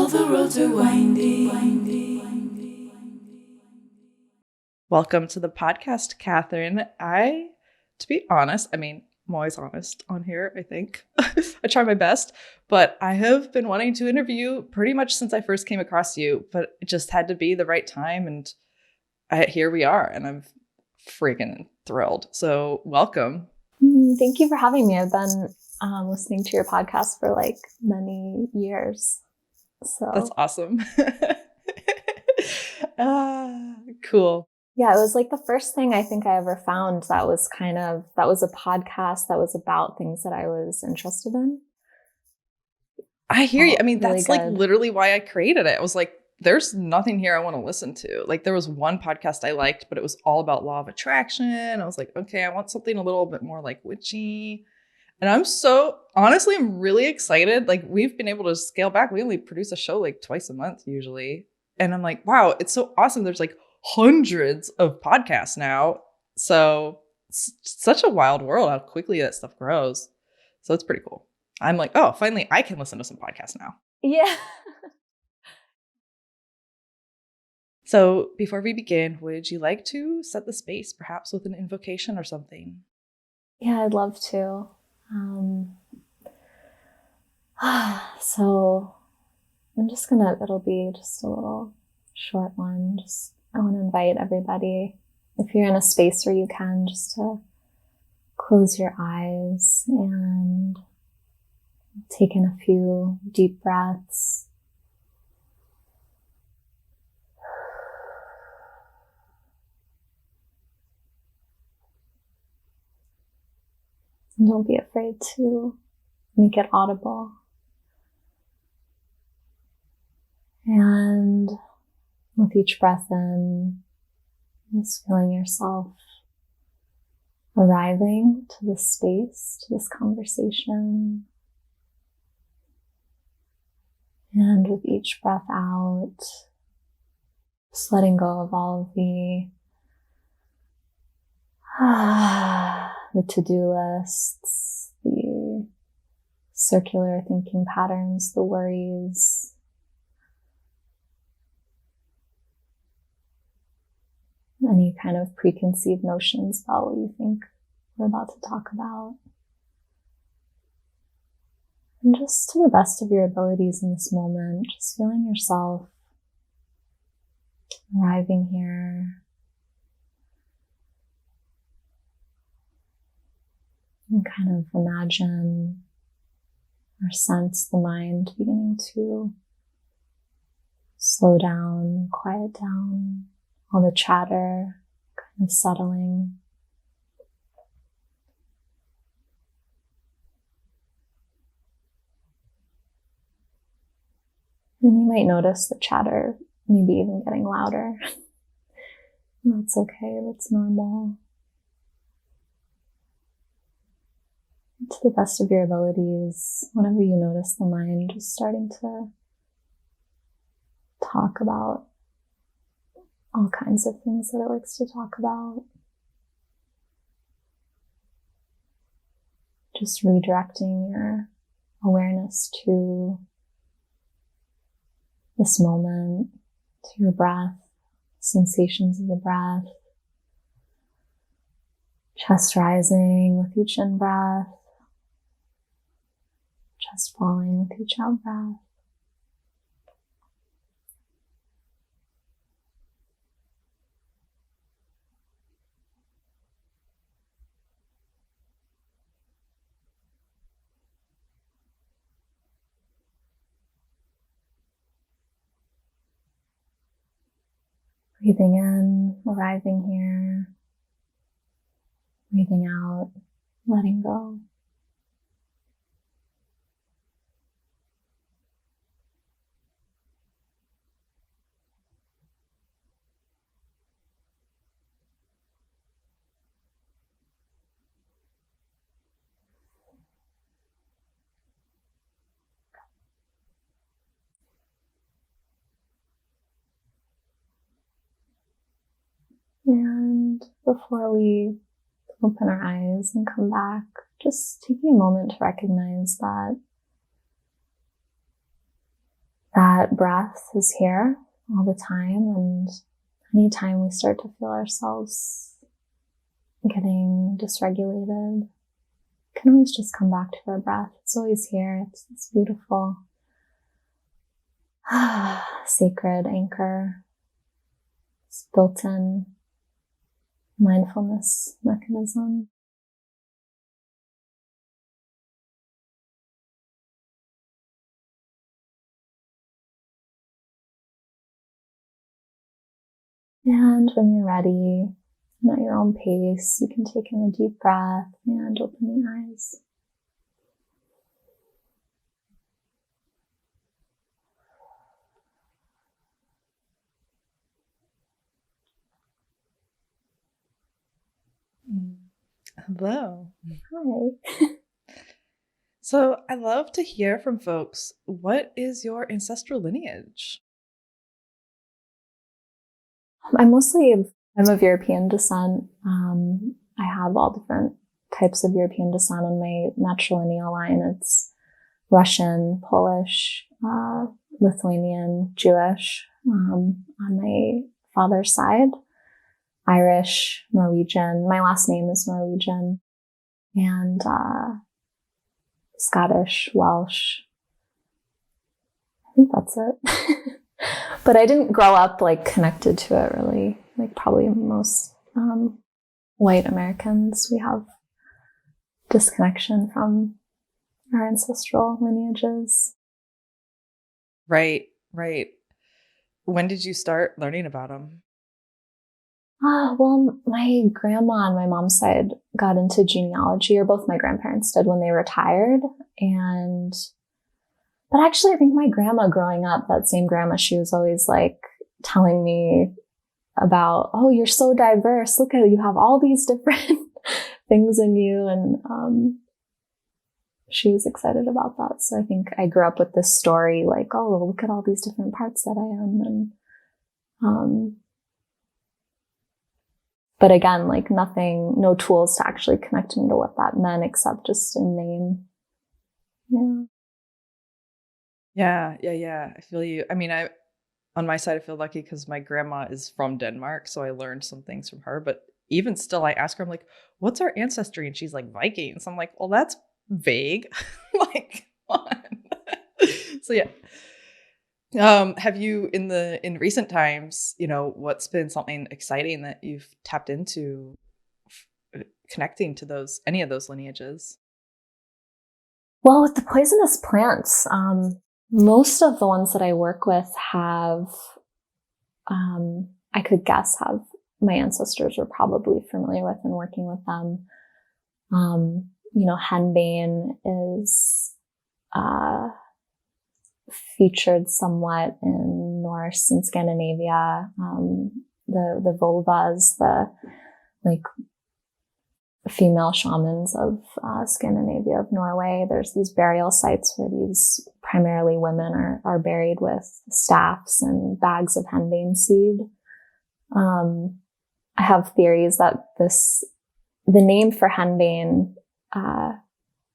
All the roads are winding. Welcome to the podcast, Kathryn. To be honest, I'm always honest on here, I think. I try my best, but I have been wanting to interview pretty much since I first came across you, but it just had to be the right time, and here we are, and I'm freaking thrilled. So welcome. Thank you for having me. I've been listening to your podcast for like many years. So that's awesome. Cool. Yeah, it was like the first thing I think I ever found that was a podcast that was about things that I was interested in. I hear you. Really that's good. Like literally why I created it. I was like, there's nothing here I want to listen to. Like there was one podcast I liked, but it was all about law of attraction. I was like, okay, I want something a little bit more like witchy. And I'm really excited. Like we've been able to scale back. We only produce a show like twice a month usually. And I'm like, wow, it's so awesome. There's like hundreds of podcasts now. So it's such a wild world how quickly that stuff grows. So it's pretty cool. I'm like, oh, finally I can listen to some podcasts now. Yeah. So before we begin, would you like to set the space perhaps with an invocation or something? Yeah, I'd love to. So it'll be just a little short one. I want to invite everybody, if you're in a space where you can, just to close your eyes and take in a few deep breaths. And don't be afraid to make it audible. And with each breath in, just feeling yourself arriving to this space, to this conversation. And with each breath out, just letting go of all of the to-do lists, the circular thinking patterns, the worries, any kind of preconceived notions about what you think we're about to talk about. And just to the best of your abilities in this moment, just feeling yourself arriving here. And kind of imagine or sense the mind beginning to slow down, quiet down, all the chatter kind of settling. And you might notice the chatter maybe even getting louder. That's okay, that's normal. To the best of your abilities, whenever you notice the mind just starting to talk about all kinds of things that it likes to talk about, just redirecting your awareness to this moment, to your breath, sensations of the breath, chest rising with each in-breath, chest falling with each out-breath. Breathing in, arriving here. Breathing out, letting go. And before we open our eyes and come back, just taking a moment to recognize that that breath is here all the time. And anytime we start to feel ourselves getting dysregulated, can always just come back to our breath. It's always here. It's this beautiful, sacred anchor. It's built-in mindfulness mechanism. And when you're ready, and at your own pace, you can take in a deep breath and open the eyes. Hello. Hi. So I love to hear from folks. What is your ancestral lineage? I'm of European descent. I have all different types of European descent on my matrilineal line. It's Russian, Polish, Lithuanian, Jewish, on my father's side, Irish, Norwegian. My last name is Norwegian, and Scottish, Welsh. I think that's it. But I didn't grow up like connected to it really, like probably most white Americans. We have disconnection from our ancestral lineages. Right. When did you start learning about them? Well, my grandma on my mom's side got into genealogy, or both my grandparents did when they retired. But actually, I think my grandma growing up, that same grandma, she was always like telling me about, oh, you're so diverse. Look at it. You have all these different things in you. And she was excited about that. So I think I grew up with this story like, oh, look at all these different parts that I am. And but again, like no tools to actually connect me to what that meant except just a name. Yeah. I feel you. I mean, on my side, I feel lucky because my grandma is from Denmark, so I learned some things from her. But even still, I ask her, I'm like, what's our ancestry? And she's like, Vikings. I'm like, well, that's vague. Like, come on. So yeah. Have you in recent times, what's been something exciting that you've tapped into connecting to any of those lineages? Well, with the poisonous plants, most of the ones that I work with have, I could guess, have my ancestors were probably familiar with and working with them. Henbane is featured somewhat in Norse and Scandinavia. The vulvas, the like female shamans of Scandinavia, of Norway. There's these burial sites where these primarily women are buried with staffs and bags of henbane seed. I have theories that the name for henbane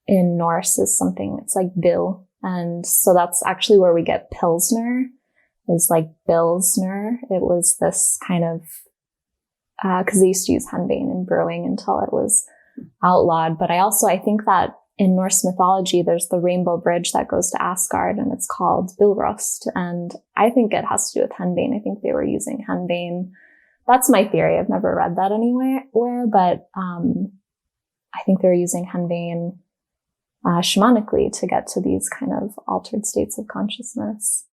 in Norse is something, it's like bill. And so that's actually where we get Pilsner, is like Bilsner. It was this kind of, because they used to use henbane in brewing until it was outlawed. But I think that in Norse mythology, there's the rainbow bridge that goes to Asgard, and it's called Bilrost. And I think it has to do with henbane. I think they were using henbane. That's my theory. I've never read that anywhere, but I think they're using henbane shamanically to get to these kind of altered states of consciousness.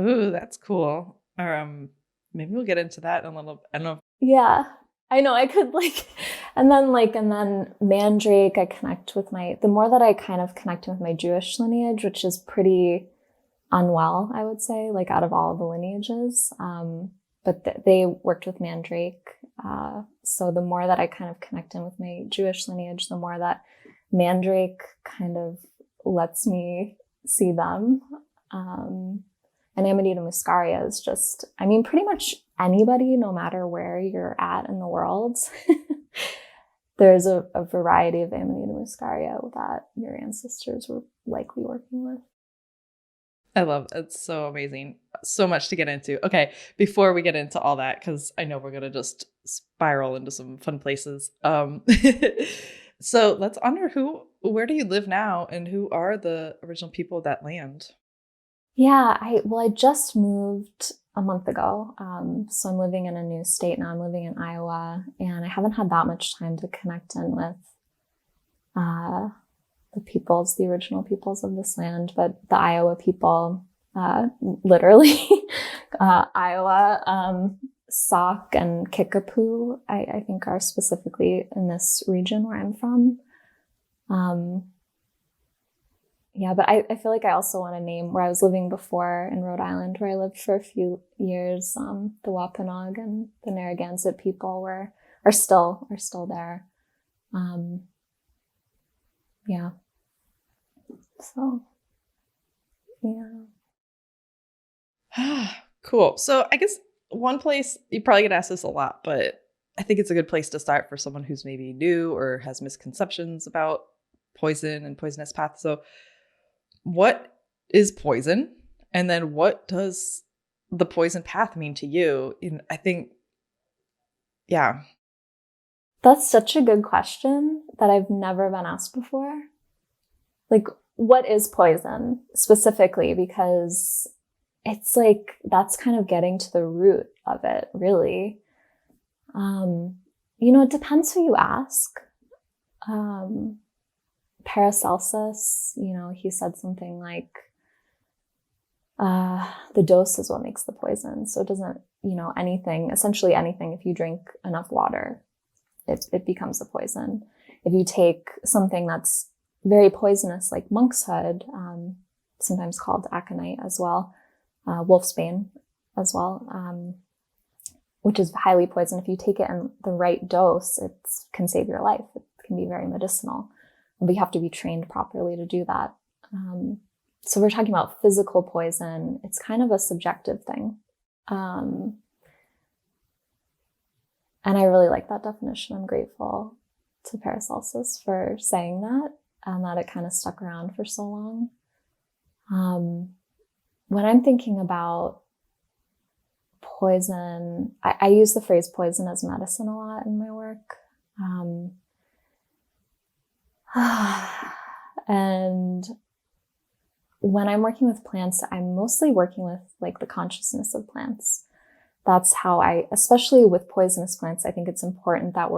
Ooh, that's cool. Or maybe we'll get into that in a little. I don't know. Yeah, I know. I could and then Mandrake. I connect with the more that I kind of connect with my Jewish lineage, which is pretty unwell, I would say, like out of all the lineages. But they worked with Mandrake. So the more that I kind of connect in with my Jewish lineage, the more that Mandrake kind of lets me see them. And Amanita muscaria is just, pretty much anybody, no matter where you're at in the world, there's a variety of Amanita muscaria that your ancestors were likely working with. I love it. It's so amazing. So much to get into. Okay, before we get into all that, because I know we're gonna just spiral into some fun places. So let's honor where do you live now and who are the original people of that land? Yeah, I just moved a month ago. So I'm living in a new state now. I'm living in Iowa, and I haven't had that much time to connect in with the original peoples of this land, but the Iowa people, literally, Iowa, Sauk and Kickapoo, I think are specifically in this region where I'm from. Yeah, but I feel like I also want to name where I was living before in Rhode Island, where I lived for a few years. The Wampanoag and the Narragansett people are still there. Yeah. So, yeah. Cool. So I guess one place, you probably get asked this a lot, but I think it's a good place to start for someone who's maybe new or has misconceptions about poison and poisonous paths. So what is poison? And then what does the poison path mean to you? I think, yeah. That's such a good question that I've never been asked before. Like, what is poison specifically? Because it's like, that's kind of getting to the root of it, really. It depends who you ask. Paracelsus, he said something like, the dose is what makes the poison. So it doesn't, essentially anything, if you drink enough water, it becomes a poison. If you take something that's very poisonous, like monkshood, sometimes called aconite as well, wolfsbane as well, which is highly poisoned. If you take it in the right dose, it can save your life. It can be very medicinal. But you have to be trained properly to do that. So we're talking about physical poison. It's kind of a subjective thing. And I really like that definition. I'm grateful to Paracelsus for saying that, and that it kind of stuck around for so long. When I'm thinking about poison, I use the phrase poison as medicine a lot in my work. And when I'm working with plants, I'm mostly working with like the consciousness of plants. That's how especially with poisonous plants, I think it's important that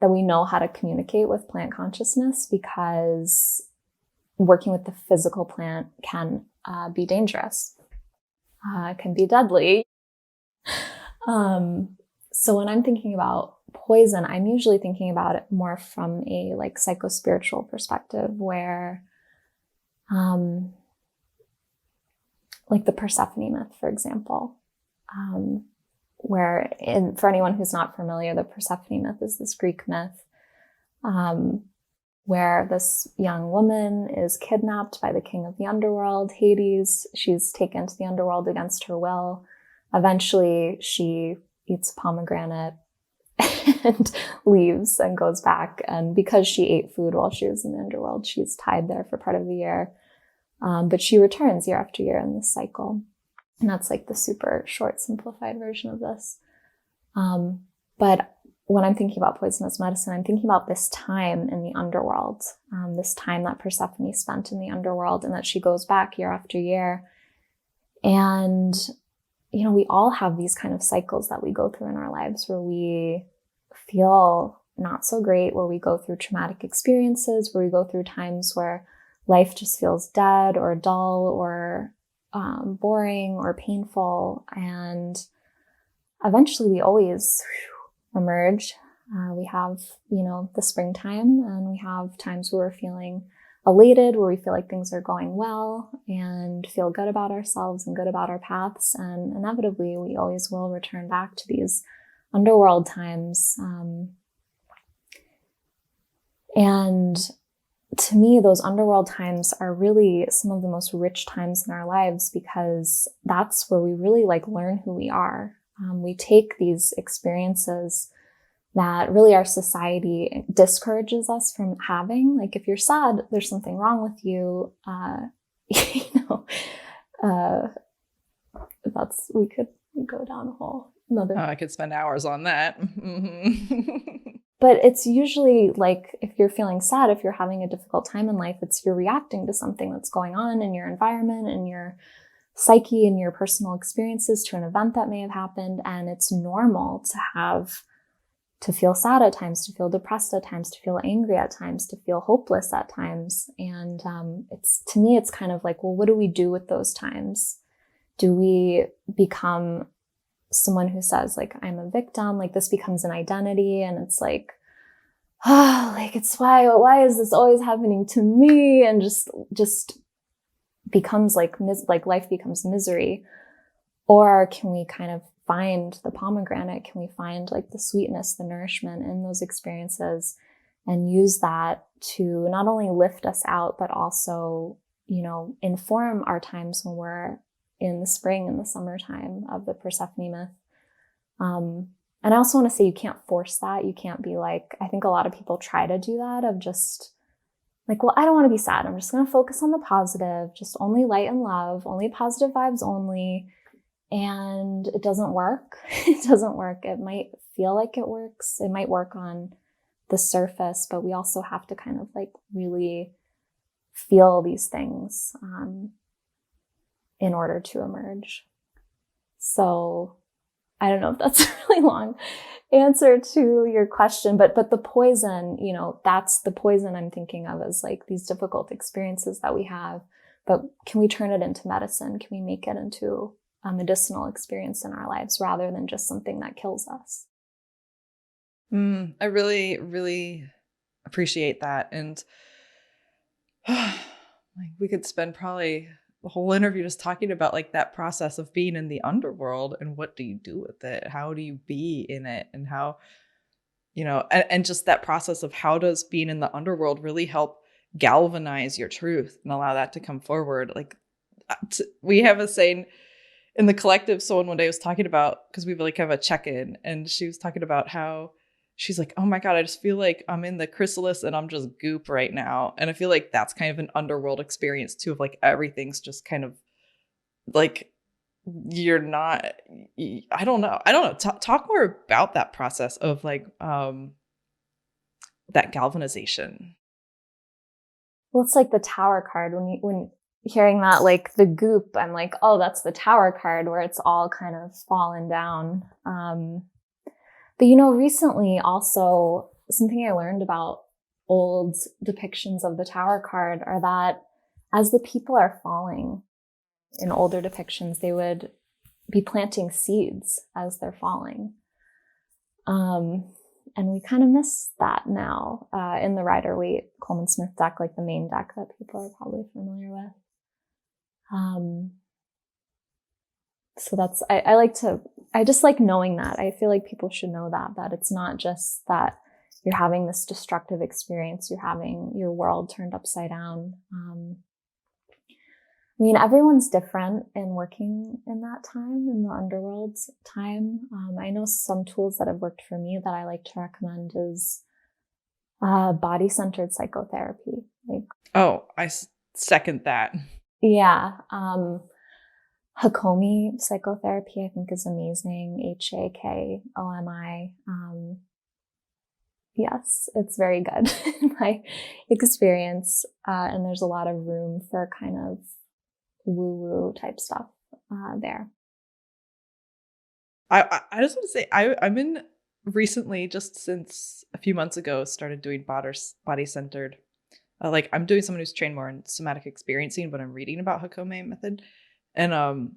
that we know how to communicate with plant consciousness, because working with the physical plant can be dangerous. It can be deadly. So when I'm thinking about poison, I'm usually thinking about it more from a like psychospiritual perspective, where like the Persephone myth, for example, where for anyone who's not familiar, the Persephone myth is this Greek myth where this young woman is kidnapped by the king of the underworld, Hades. She's taken to the underworld against her will. Eventually, she eats a pomegranate and leaves and goes back. And because she ate food while she was in the underworld, she's tied there for part of the year. But she returns year after year in this cycle. And that's like the super short, simplified version of this. But when I'm thinking about poisonous medicine, I'm thinking about this time in the underworld, this time that Persephone spent in the underworld, and that she goes back year after year. And, we all have these kind of cycles that we go through in our lives where we feel not so great, where we go through traumatic experiences, where we go through times where life just feels dead or dull or boring or painful. And eventually we always emerge. We have, the springtime, and we have times where we're feeling elated, where we feel like things are going well and feel good about ourselves and good about our paths. And inevitably, we always will return back to these underworld times. And to me, those underworld times are really some of the most rich times in our lives, because that's where we really learn who we are. We take these experiences that really our society discourages us from having. Like if you're sad, there's something wrong with you. we could go down a whole another. I could spend hours on that. But it's usually like, if you're feeling sad, if you're having a difficult time in life, it's you're reacting to something that's going on in your environment, in your psyche, and your personal experiences, to an event that may have happened. And it's normal to feel sad at times, to feel depressed at times, to feel angry at times, to feel hopeless at times. And to me, it's kind of like, well, what do we do with those times? Do we become someone who says, like, I'm a victim, like this becomes an identity, and it's like, like, it's why is this always happening to me? And just becomes like life becomes misery. Or can we kind of find the pomegranate? Can we find like the sweetness, the nourishment in those experiences, and use that to not only lift us out, but also, inform our times when we're in the spring and the summertime of the Persephone myth. And I also want to say, you can't force that. You can't be like, I think a lot of people try to do that, of just like, well, I don't want to be sad. I'm just going to focus on the positive, just only light and love, only positive vibes only. And it doesn't work. It doesn't work. It might feel like it works. It might work on the surface, but we also have to kind of like really feel these things in order to emerge. So I don't know if that's a really long answer to your question, but the poison, that's the poison I'm thinking of, as like these difficult experiences that we have. But can we turn it into medicine? Can we make it into a medicinal experience in our lives rather than just something that kills us? I really, really appreciate that. And like, we could spend probably the whole interview just talking about like that process of being in the underworld, and what do you do with it? How do you be in it? And how, and just that process of how does being in the underworld really help galvanize your truth and allow that to come forward? Like, we have a saying in the collective. Someone one day was talking about, because we like have a check-in, and she was talking about how she's like, oh my God, I just feel like I'm in the chrysalis and I'm just goop right now. And I feel like that's kind of an underworld experience too, of like everything's just kind of like, you're not, I don't know. Talk more about that process of like that galvanization. Well, it's like the Tower card. When hearing that, like the goop, I'm like, oh, that's the Tower card, where it's all kind of fallen down. But recently also, something I learned about old depictions of the Tower card are that as the people are falling in older depictions, they would be planting seeds as they're falling. And we kind of miss that now in the Rider-Waite Coleman Smith deck, like the main deck that people are probably familiar with. So that's, I just like knowing that. I feel like people should know that it's not just that you're having this destructive experience, you're having your world turned upside down. Everyone's different in working in that time, in the underworld's time. I know some tools that have worked for me that I like to recommend is body-centered psychotherapy. I second that. Yeah. Hakomi psychotherapy, I think, is amazing. Hakomi. Yes, it's very good in my experience. And there's a lot of room for kind of woo-woo type stuff there. I just want to say, I'm in recently, just since a few months ago, started doing body-centered. Like, I'm doing someone who's trained more in somatic experiencing, but I'm reading about Hakomi method. And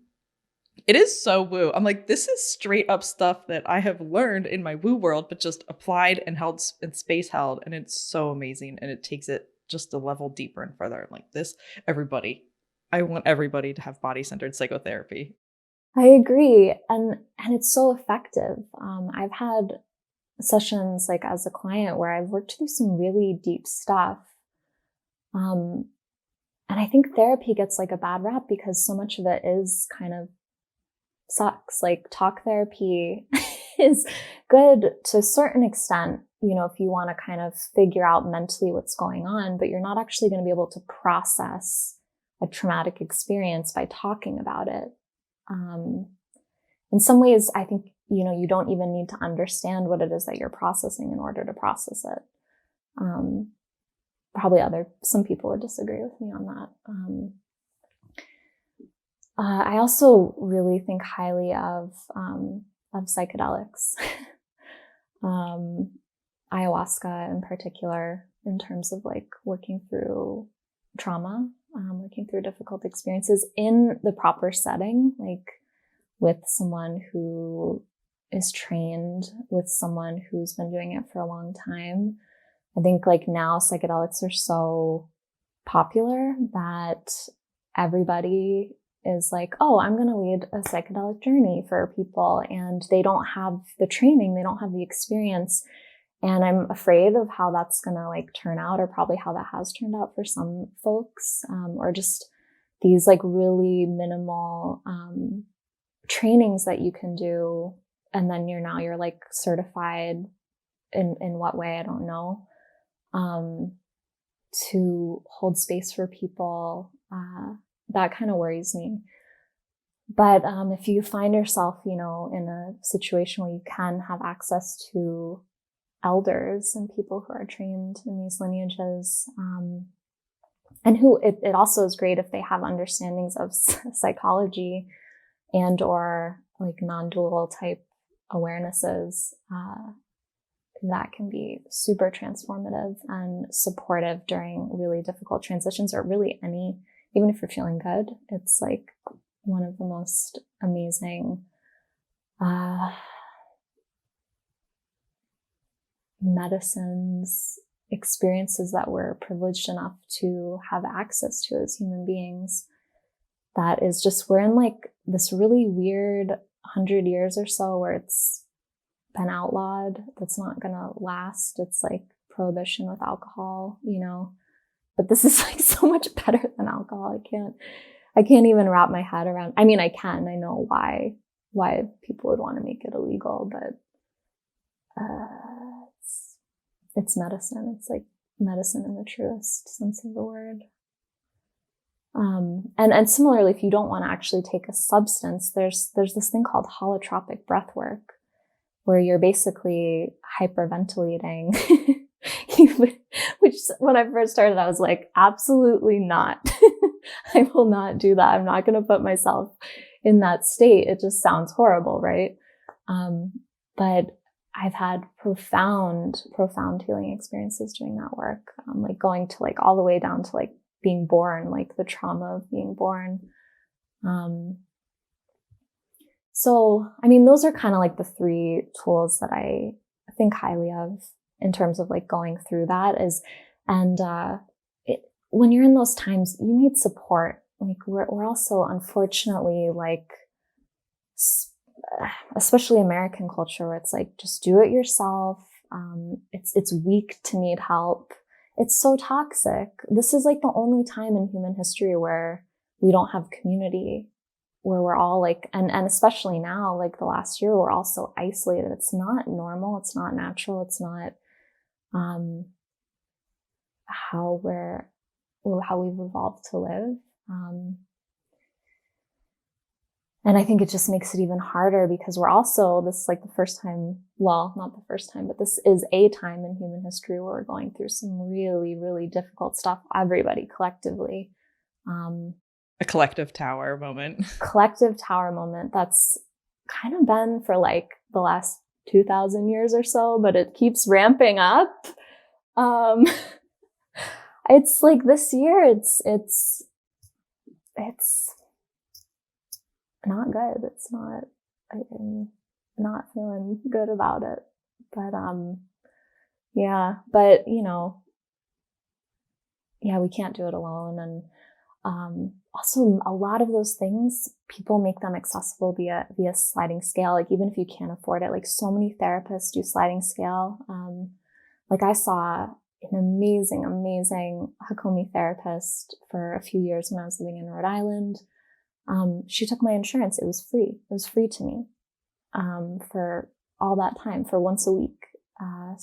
it is so woo. I'm like, this is straight up stuff that I have learned in my woo world, but just applied and held in space held. And it's so amazing. And it takes it just a level deeper and further. I'm like, I want everybody to have body-centered psychotherapy. I agree. And it's so effective. I've had sessions like as a client where I've worked through some really deep stuff. And I think therapy gets like a bad rap because so much of it is kind of sucks. Like, talk therapy is good to a certain extent, if you want to kind of figure out mentally what's going on, but you're not actually going to be able to process a traumatic experience by talking about it. In some ways, I think, you don't even need to understand what it is that you're processing in order to process it. Probably some people would disagree with me on that. I also really think highly of psychedelics, ayahuasca in particular, in terms of like working through trauma, working through difficult experiences in the proper setting, like with someone who is trained, with someone who's been doing it for a long time. I think like now psychedelics are so popular that everybody is like, oh, I'm going to lead a psychedelic journey for people. And they don't have the training, they don't have the experience. And I'm afraid of how that's going to like turn out, or probably how that has turned out for some folks, or just these like really minimal trainings that you can do. And then you're like certified in what way, I don't know, to hold space for people. That kind of worries me. But if you find yourself, in a situation where you can have access to elders and people who are trained in these lineages, and who it also is great if they have understandings of psychology and or like non-dual type awarenesses, that can be super transformative and supportive during really difficult transitions, or really even if you're feeling good. It's like one of the most amazing medicines, experiences that we're privileged enough to have access to as human beings. That is just, we're in like this really weird 100 years or so where it's been outlawed. That's not gonna last. It's like prohibition with alcohol, but this is like so much better than alcohol. I can't even wrap my head around. I mean, I know why people would want to make it illegal, but it's medicine. It's like medicine in the truest sense of the word. And similarly, if you don't want to actually take a substance, there's this thing called holotropic breath work, where you're basically hyperventilating, which when I first started, I was like, absolutely not. I will not do that. I'm not going to put myself in that state. It just sounds horrible, right? But I've had profound healing experiences doing that work, like going to like all the way down to like being born, like the trauma of being born. So, I mean, those are kind of like the three tools that I think highly of in terms of like going through that when you're in those times, you need support. Like we're also unfortunately like, especially American culture, where it's like, just do it yourself. It's weak to need help. It's so toxic. This is like the only time in human history where we don't have community, where we're all like, and especially now, like the last year, we're all so isolated. It's not normal. It's not natural. It's not, how we've evolved to live. And I think it just makes it even harder because we're also, this is like the first time, well, not the first time, but this is a time in human history where we're going through some really, really difficult stuff, everybody collectively. A collective tower moment. Collective tower moment that's kind of been for like the last 2,000 years or so, but it keeps ramping up. It's like this year, it's not good. It's not, I'm not feeling good about it. But, yeah, but we can't do it alone. And, also a lot of those things, people make them accessible via sliding scale. Like even if you can't afford it, like so many therapists do sliding scale. Like I saw an amazing Hakomi therapist for a few years when I was living in Rhode Island. She took my insurance. It was free. It was free to me, for all that time, for once a week. And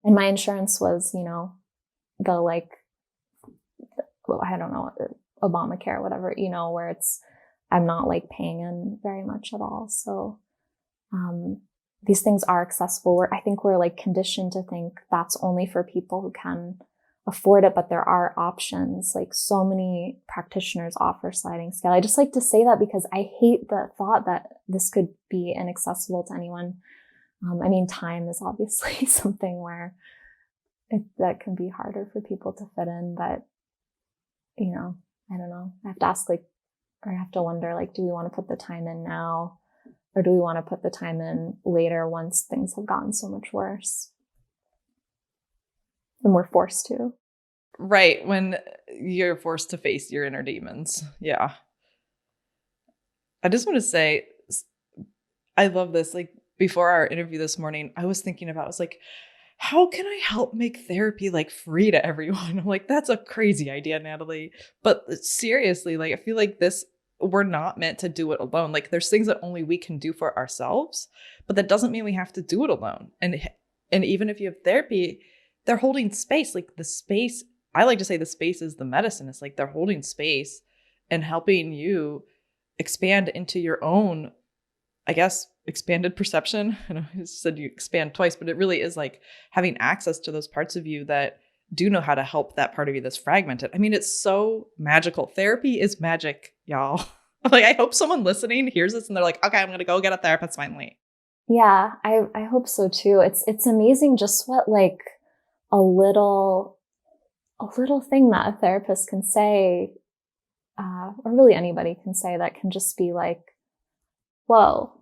my insurance was, I don't know, Obamacare, whatever, you know, where I'm not like paying in very much at all. So, these things are accessible. I think we're like conditioned to think that's only for people who can afford it, but there are options. Like so many practitioners offer sliding scale. I just like to say that because I hate the thought that this could be inaccessible to anyone. I mean, time is obviously something where that can be harder for people to fit in, but you know, I don't know. I have to ask or I have to wonder, do we want to put the time in now, or do we want to put the time in later once things have gotten so much worse? And we're forced to. Right. When you're forced to face your inner demons. Yeah. I just want to say, I love this. Like before our interview this morning, I was thinking about, I was like, how can I help make therapy free to everyone? I'm like, that's a crazy idea, Natalie. But seriously, I feel like we're not meant to do it alone. There's things that only we can do for ourselves, but that doesn't mean we have to do it alone. And even if you have therapy, they're holding space. The space, I like to say the space is the medicine. It's they're holding space and helping you expand into your own, I guess, expanded perception. I know you said you expand twice, but it really is having access to those parts of you that do know how to help that part of you that's fragmented. I mean, it's so magical. Therapy is magic, y'all. I hope someone listening hears this and they're like, okay, I'm going to go get a therapist finally. Yeah, I hope so too. It's amazing just what a little thing that a therapist can say, or really anybody can say, that can just be whoa,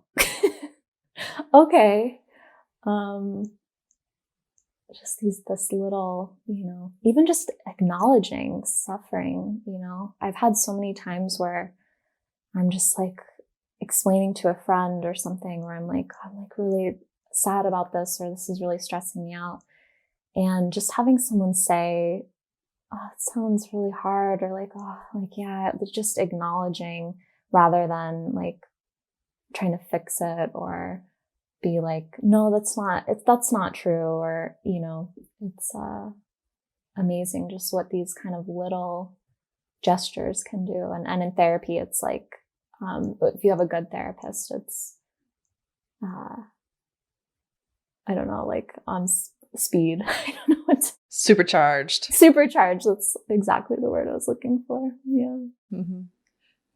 okay. Just this little, even just acknowledging suffering, I've had so many times where I'm just explaining to a friend or something where I'm really sad about this, or this is really stressing me out. And just having someone say, oh, it sounds really hard, or yeah, just acknowledging rather than trying to fix it or be no, that's not true. Or, it's amazing just what these kind of little gestures can do. And in therapy, it's if you have a good therapist, it's, I don't know, on speed. I don't know what. Supercharged. That's exactly the word I was looking for. Yeah. Mm-hmm.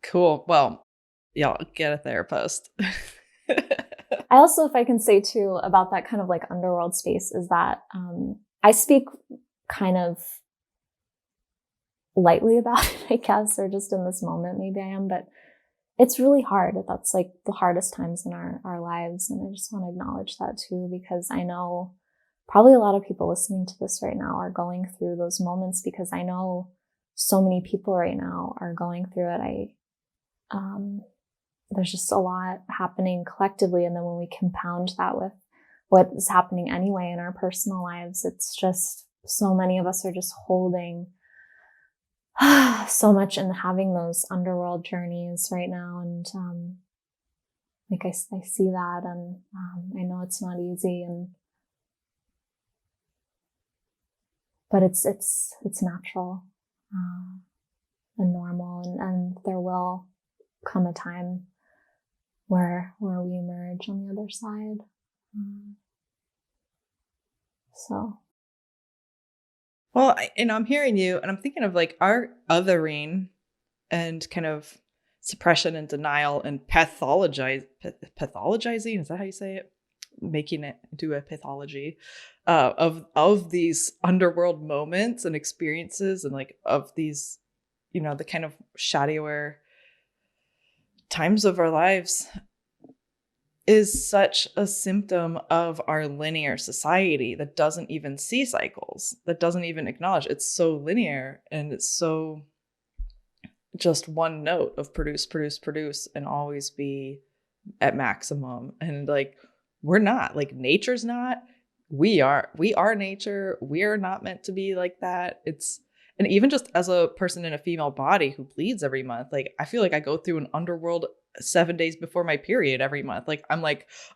Cool. Well, y'all get a therapist. I also, if I can say too about that kind of underworld space, is that I speak kind of lightly about it, I guess, or just in this moment, maybe I am, but it's really hard. That's the hardest times in our lives. And I just want to acknowledge that too, because I know probably a lot of people listening to this right now are going through those moments, because I know so many people right now are going through it. There's just a lot happening collectively. And then when we compound that with what is happening anyway in our personal lives, it's just so many of us are just holding so much and having those underworld journeys right now. And I see that, and I know it's not easy, but it's natural and normal, and there will come a time where we emerge on the other side. So. Well, I'm hearing you, and I'm thinking of our othering and kind of suppression and denial and pathologizing. Is that how you say it? Making it into a pathology of these underworld moments and experiences, and of these, the kind of shadowier times of our lives, is such a symptom of our linear society that doesn't even see cycles, that doesn't even acknowledge. It's so linear, and it's so just one note of produce, and always be at maximum. And we're not, nature's not, we are nature. We are not meant to be like that. And even just as a person in a female body who bleeds every month, I feel I go through an underworld 7 days before my period every month. I'm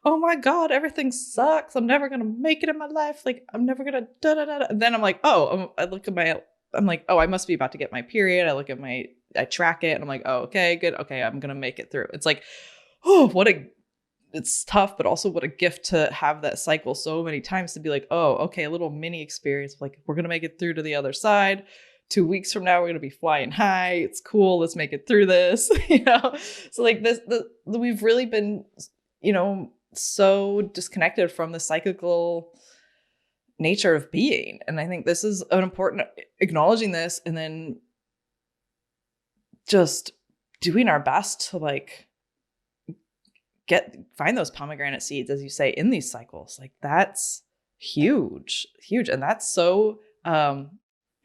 oh my God, everything sucks. I'm never going to make it in my life. I'm never going to da da da. And then I'm I look at my I'm like, oh, I must be about to get my period. I track it and I'm like, oh, okay, good. Okay, I'm going to make it through. It's like, oh, it's tough, but also what a gift to have that cycle so many times to be like, oh, okay, a little mini experience. Like, we're going to make it through to the other side. 2 weeks from now, we're going to be flying high. It's cool. Let's make it through this, So like we've really been, so disconnected from the cyclical nature of being. And I think this is an important acknowledging this and then just doing our best to like find those pomegranate seeds, as you say, in these cycles. Like that's huge. And that's so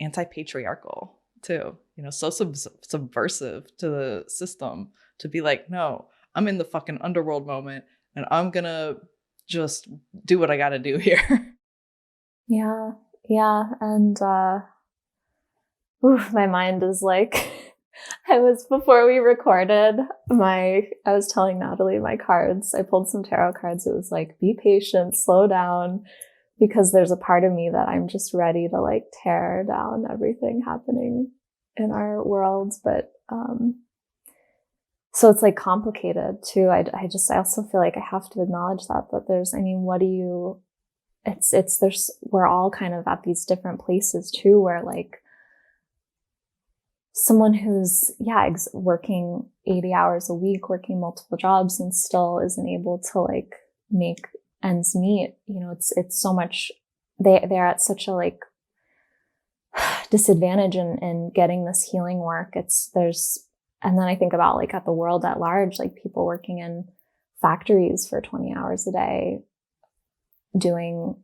anti-patriarchal too, so subversive to the system to be like, no, I'm in the fucking underworld moment and I'm gonna just do what I gotta do here. Yeah. And my mind is like, before we recorded, I was telling Natalie my cards. I pulled some tarot cards. It was like, be patient, slow down, because there's a part of me that I'm just ready to like tear down everything happening in our world. But, so it's like complicated too. I also feel like I have to acknowledge that we're all kind of at these different places too, where like someone who's, working 80 hours a week, working multiple jobs and still isn't able to like make ends meet. It's so much, they're at such a like disadvantage in getting this healing work. And then I think about like at the world at large, like people working in factories for 20 hours a day, doing,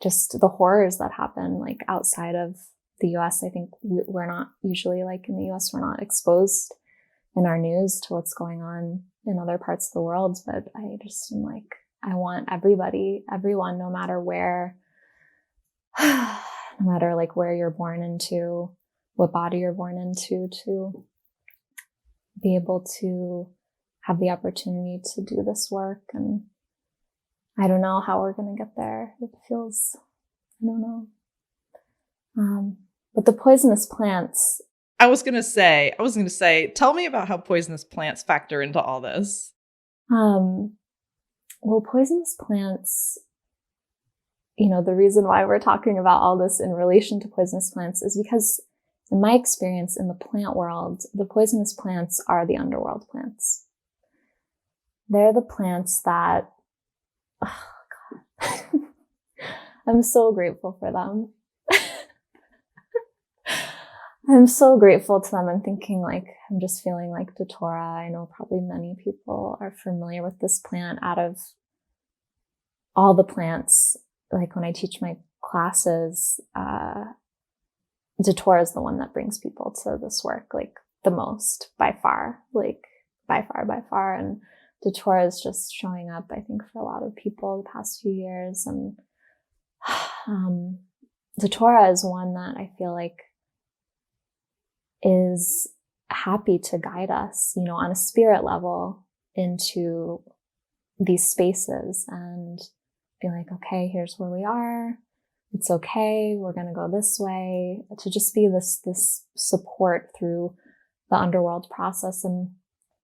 just the horrors that happen like outside of the US. I think we're not usually, like in the US, we're not exposed in our news to what's going on in other parts of the world. But I just am like, I want everyone, no matter where, no matter like where you're born into, what body you're born into, to be able to have the opportunity to do this work. And I don't know how we're going to get there. I don't know. But the poisonous plants. I was going to say, tell me about how poisonous plants factor into all this. Well, poisonous plants, the reason why we're talking about all this in relation to poisonous plants is because in my experience in the plant world, the poisonous plants are the underworld plants. They're the plants that, oh God, I'm so grateful for them. I'm so grateful to them. I'm thinking like, I'm just feeling like Datura. I know probably many people are familiar with this plant. Out of all the plants, like when I teach my classes, Datura is the one that brings people to this work, like the most by far. And Datura is just showing up, I think, for a lot of people the past few years. And Datura is one that I feel like is happy to guide us, on a spirit level into these spaces and be like, okay, here's where we are. It's okay. We're going to go this way, to just be this support through the underworld process. And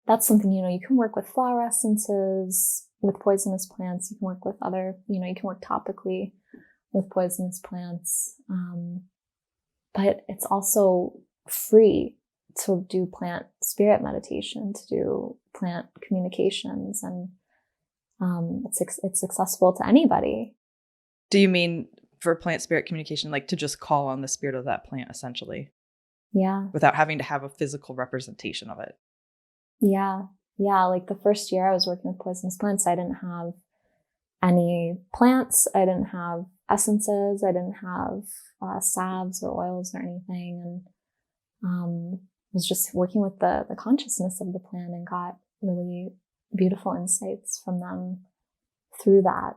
that's something, you can work with flower essences, with poisonous plants. You can work with other, you can work topically with poisonous plants. But it's also free to do plant spirit meditation, to do plant communications, and it's accessible to anybody. Do you mean for plant spirit communication, like to just call on the spirit of that plant, essentially? Yeah. Without having to have a physical representation of it? Yeah. Like the first year I was working with poisonous plants, I didn't have any plants. I didn't have essences. I didn't have salves or oils or anything. And was just working with the consciousness of the plant and got really beautiful insights from them through that.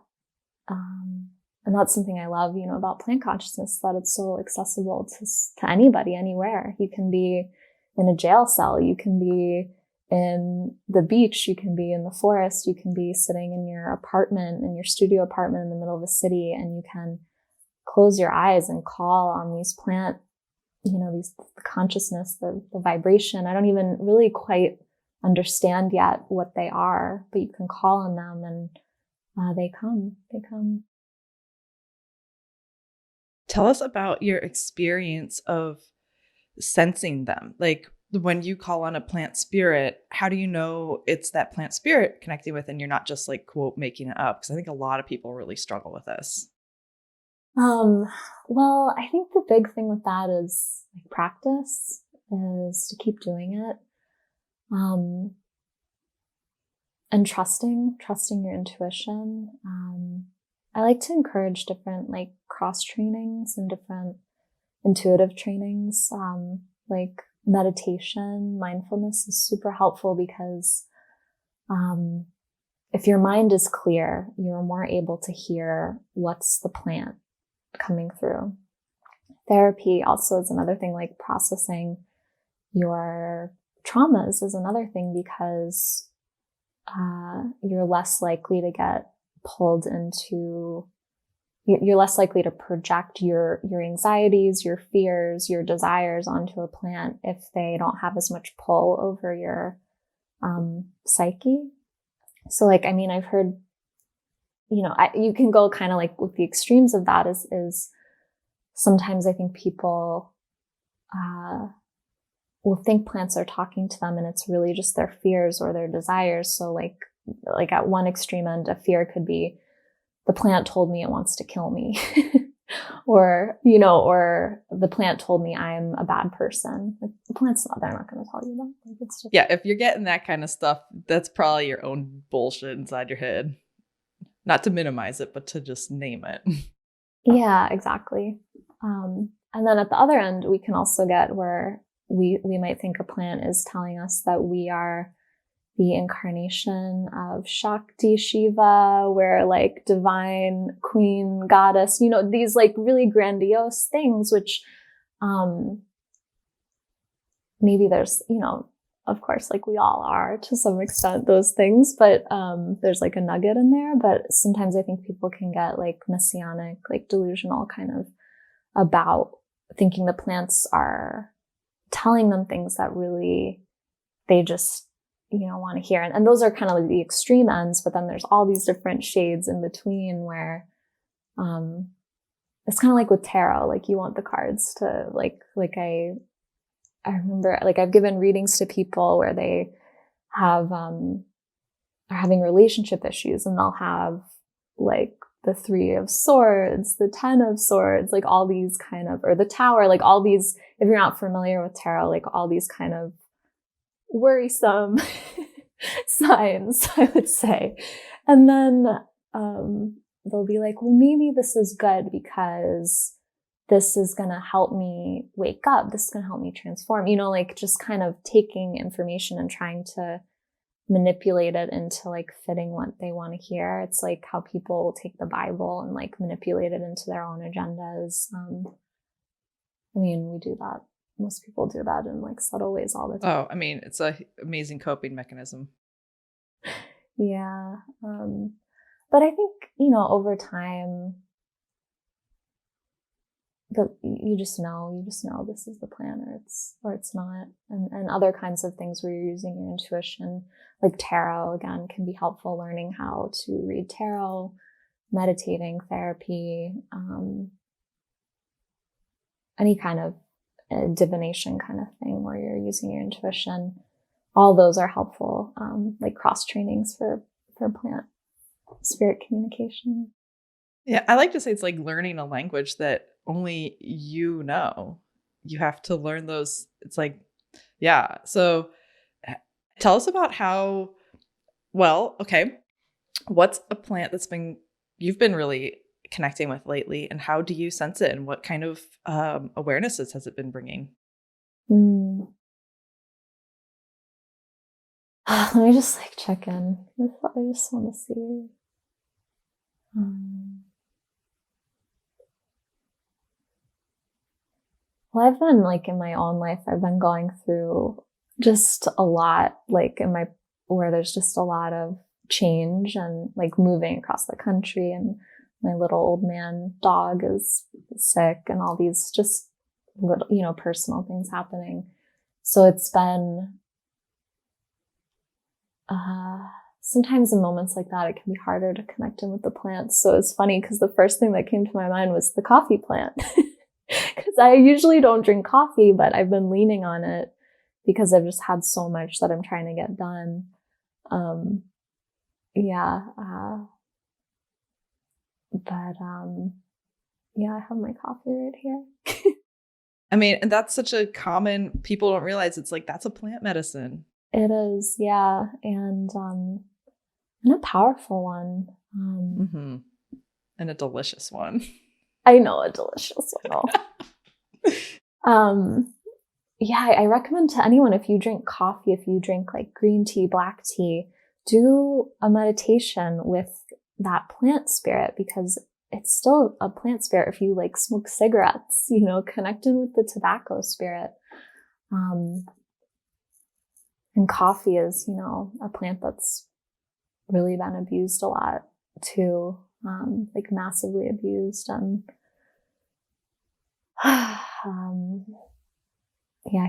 And that's something I love, about plant consciousness, that it's so accessible to anybody, anywhere. You can be in a jail cell. You can be in the beach. You can be in the forest. You can be sitting in your apartment, in your studio apartment in the middle of a city, and you can close your eyes and call on these plant these the consciousness, the vibration. I don't even really quite understand yet what they are, but you can call on them and they come. Tell us about your experience of sensing them. Like when you call on a plant spirit, how do you know it's that plant spirit connecting with, and you're not just like, quote, making it up? Because I think a lot of people really struggle with this. Well, I think the big thing with that is like practice, is to keep doing it. And trusting your intuition. I like to encourage different like cross trainings and different intuitive trainings. Like meditation, mindfulness is super helpful because, if your mind is clear, you're more able to hear what's the plant coming through. Therapy also is another thing, like processing your traumas is another thing, because you're less likely to get pulled into, you're less likely to project your anxieties, your fears, your desires onto a plant if they don't have as much pull over your psyche. So like, I mean, I've heard, you can go kind of like with the extremes of that is sometimes I think people will think plants are talking to them and it's really just their fears or their desires. So like at one extreme end, a fear could be, the plant told me it wants to kill me. or the plant told me I'm a bad person. Like, the plant's they're not going to tell you that. Like, it's just... Yeah, if you're getting that kind of stuff, that's probably your own bullshit inside your head. Not to minimize it, but to just name it. Yeah, exactly. And then at the other end, we can also get where we might think a plant is telling us that we are the incarnation of Shakti, Shiva, we're like divine queen, goddess, these like really grandiose things, which maybe there's, of course, like we all are to some extent those things, but there's like a nugget in there. But sometimes I think people can get like messianic, like delusional kind of about thinking the plants are telling them things that really they just, want to hear. And those are kind of like the extreme ends, but then there's all these different shades in between where it's kind of like with tarot, like you want the cards to like I remember, like I've given readings to people where they have are having relationship issues, and they'll have like the 3 of Swords, the 10 of Swords, like all these kind of, or the Tower, like all these, if you're not familiar with tarot, like all these kind of worrisome signs, I would say. And then they'll be like, well, maybe this is good because this is going to help me wake up. This is going to help me transform, like just kind of taking information and trying to manipulate it into like fitting what they want to hear. It's like how people will take the Bible and like manipulate it into their own agendas. I mean, we do that. Most people do that in like subtle ways all the time. Oh, I mean, it's an amazing coping mechanism. Yeah. But I think, over time, you just know this is the plan, or it's not. And other kinds of things where you're using your intuition, like tarot, again, can be helpful, learning how to read tarot, meditating, therapy, any kind of divination kind of thing where you're using your intuition. All those are helpful, like cross trainings for plant spirit communication. Yeah, I like to say it's like learning a language that only you know. You have to learn those. It's like, yeah. So tell us about how, okay, what's a plant you've been really connecting with lately, and how do you sense it, and what kind of awarenesses has it been bringing? Let me just like check in. I just want to see. Well, I've been like in my own life, I've been going through just a lot, like where there's just a lot of change and like moving across the country, and my little old man dog is sick, and all these just little, personal things happening. So it's been, sometimes in moments like that, it can be harder to connect in with the plants. So it's funny because the first thing that came to my mind was the coffee plant. Because I usually don't drink coffee, but I've been leaning on it because I've just had so much that I'm trying to get done. I have my coffee right here. I mean, and that's such a common, people don't realize it's like, that's a plant medicine. It is, yeah. And a powerful one. And a delicious one. I know, a delicious one. I recommend to anyone, if you drink coffee, if you drink like green tea, black tea, do a meditation with that plant spirit, because it's still a plant spirit. If you like smoke cigarettes, connect in with the tobacco spirit. And coffee is, a plant that's really been abused a lot too, like massively abused. And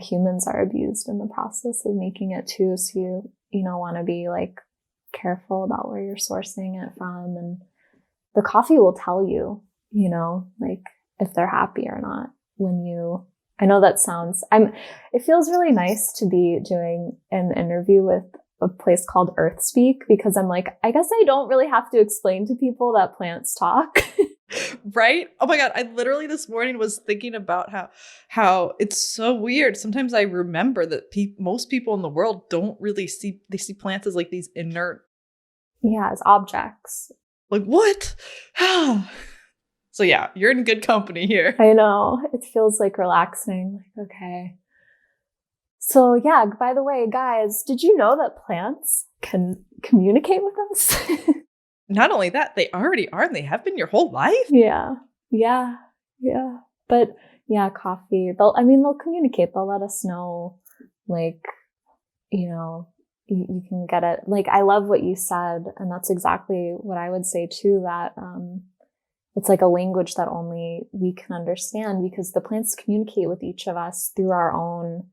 humans are abused in the process of making it too. So you want to be like careful about where you're sourcing it from. And the coffee will tell you, like if they're happy or not I know that sounds, it feels really nice to be doing an interview with a place called Earth Speak, because I'm like, I guess I don't really have to explain to people that plants talk. Right? Oh my God. I literally this morning was thinking about how it's so weird. Sometimes I remember that most people in the world don't really see plants as like these inert. Yeah, as objects. Like, what? So yeah, you're in good company here. I know. It feels like relaxing. Like, okay. So yeah, by the way, guys, did you know that plants can communicate with us? Not only that, they already are, and they have been your whole life. Yeah. But yeah, coffee, they'll communicate. They'll let us know, like, you can get it. Like, I love what you said. And that's exactly what I would say too, that, it's like a language that only we can understand, because the plants communicate with each of us through our own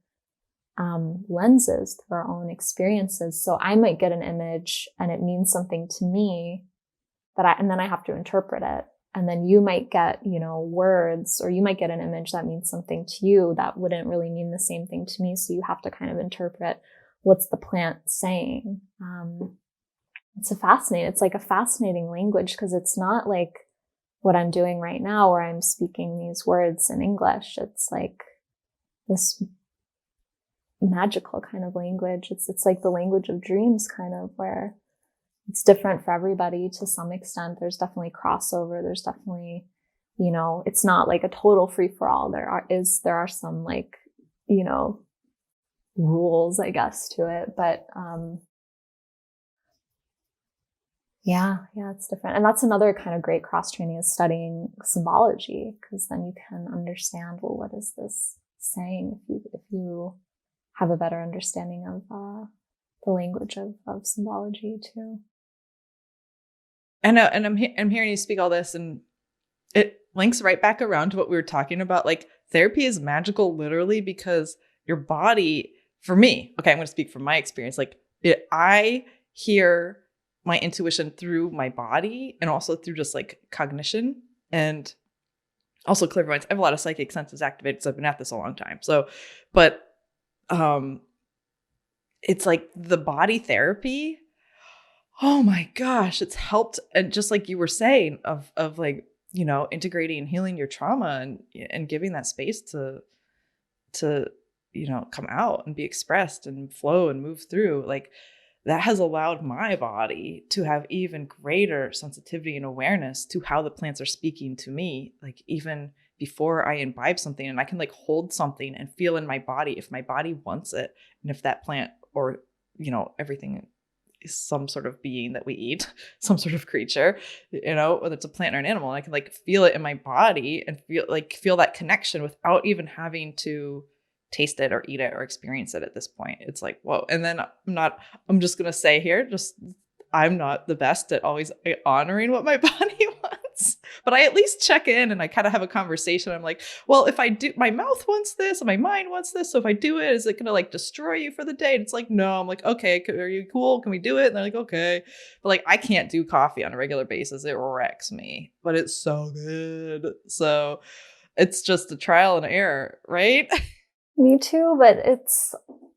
lenses, through our own experiences. So I might get an image and it means something to me, and then I have to interpret it. And then you might get, words, or you might get an image that means something to you that wouldn't really mean the same thing to me. So you have to kind of interpret, what's the plant saying? It's like a fascinating language, because it's not like what I'm doing right now where I'm speaking these words in English. It's like this magical kind of language. It's like the language of dreams, kind of, where it's different for everybody to some extent. There's definitely crossover. There's definitely, it's not like a total free for all. There are some like, rules, I guess, to it, but it's different. And that's another kind of great cross training, is studying symbology, because then you can understand, well, what is this saying, if you have a better understanding of the language of symbology too. I know, and I'm hearing you speak all this, and it links right back around to what we were talking about. Like, therapy is magical, literally, because your body, for me, okay, I'm going to speak from my experience. Like, I hear my intuition through my body, and also through just like cognition, and also clairvoyance. I have a lot of psychic senses activated, so I've been at this a long time. So, but it's like the body therapy. Oh my gosh, it's helped. And just like you were saying, of like, integrating and healing your trauma, and giving that space to come out and be expressed and flow and move through, like, that has allowed my body to have even greater sensitivity and awareness to how the plants are speaking to me, like even before I imbibe something. And I can like hold something and feel in my body if my body wants it, and if that plant, or everything is some sort of being that we eat, some sort of creature, whether it's a plant or an animal, and I can like feel it in my body and feel that connection without even having to taste it or eat it or experience it at this point. It's like, whoa. And then I'm just going to say here, I'm not the best at always honoring what my body wants, but I at least check in and I kind of have a conversation. I'm like, well, if I do, my mouth wants this and my mind wants this. So if I do it, is it going to like destroy you for the day? And it's like, no. I'm like, okay, are you cool? Can we do it? And they're like, okay. But like, I can't do coffee on a regular basis. It wrecks me, but it's so good. So it's just a trial and error, right? Me too, but it's,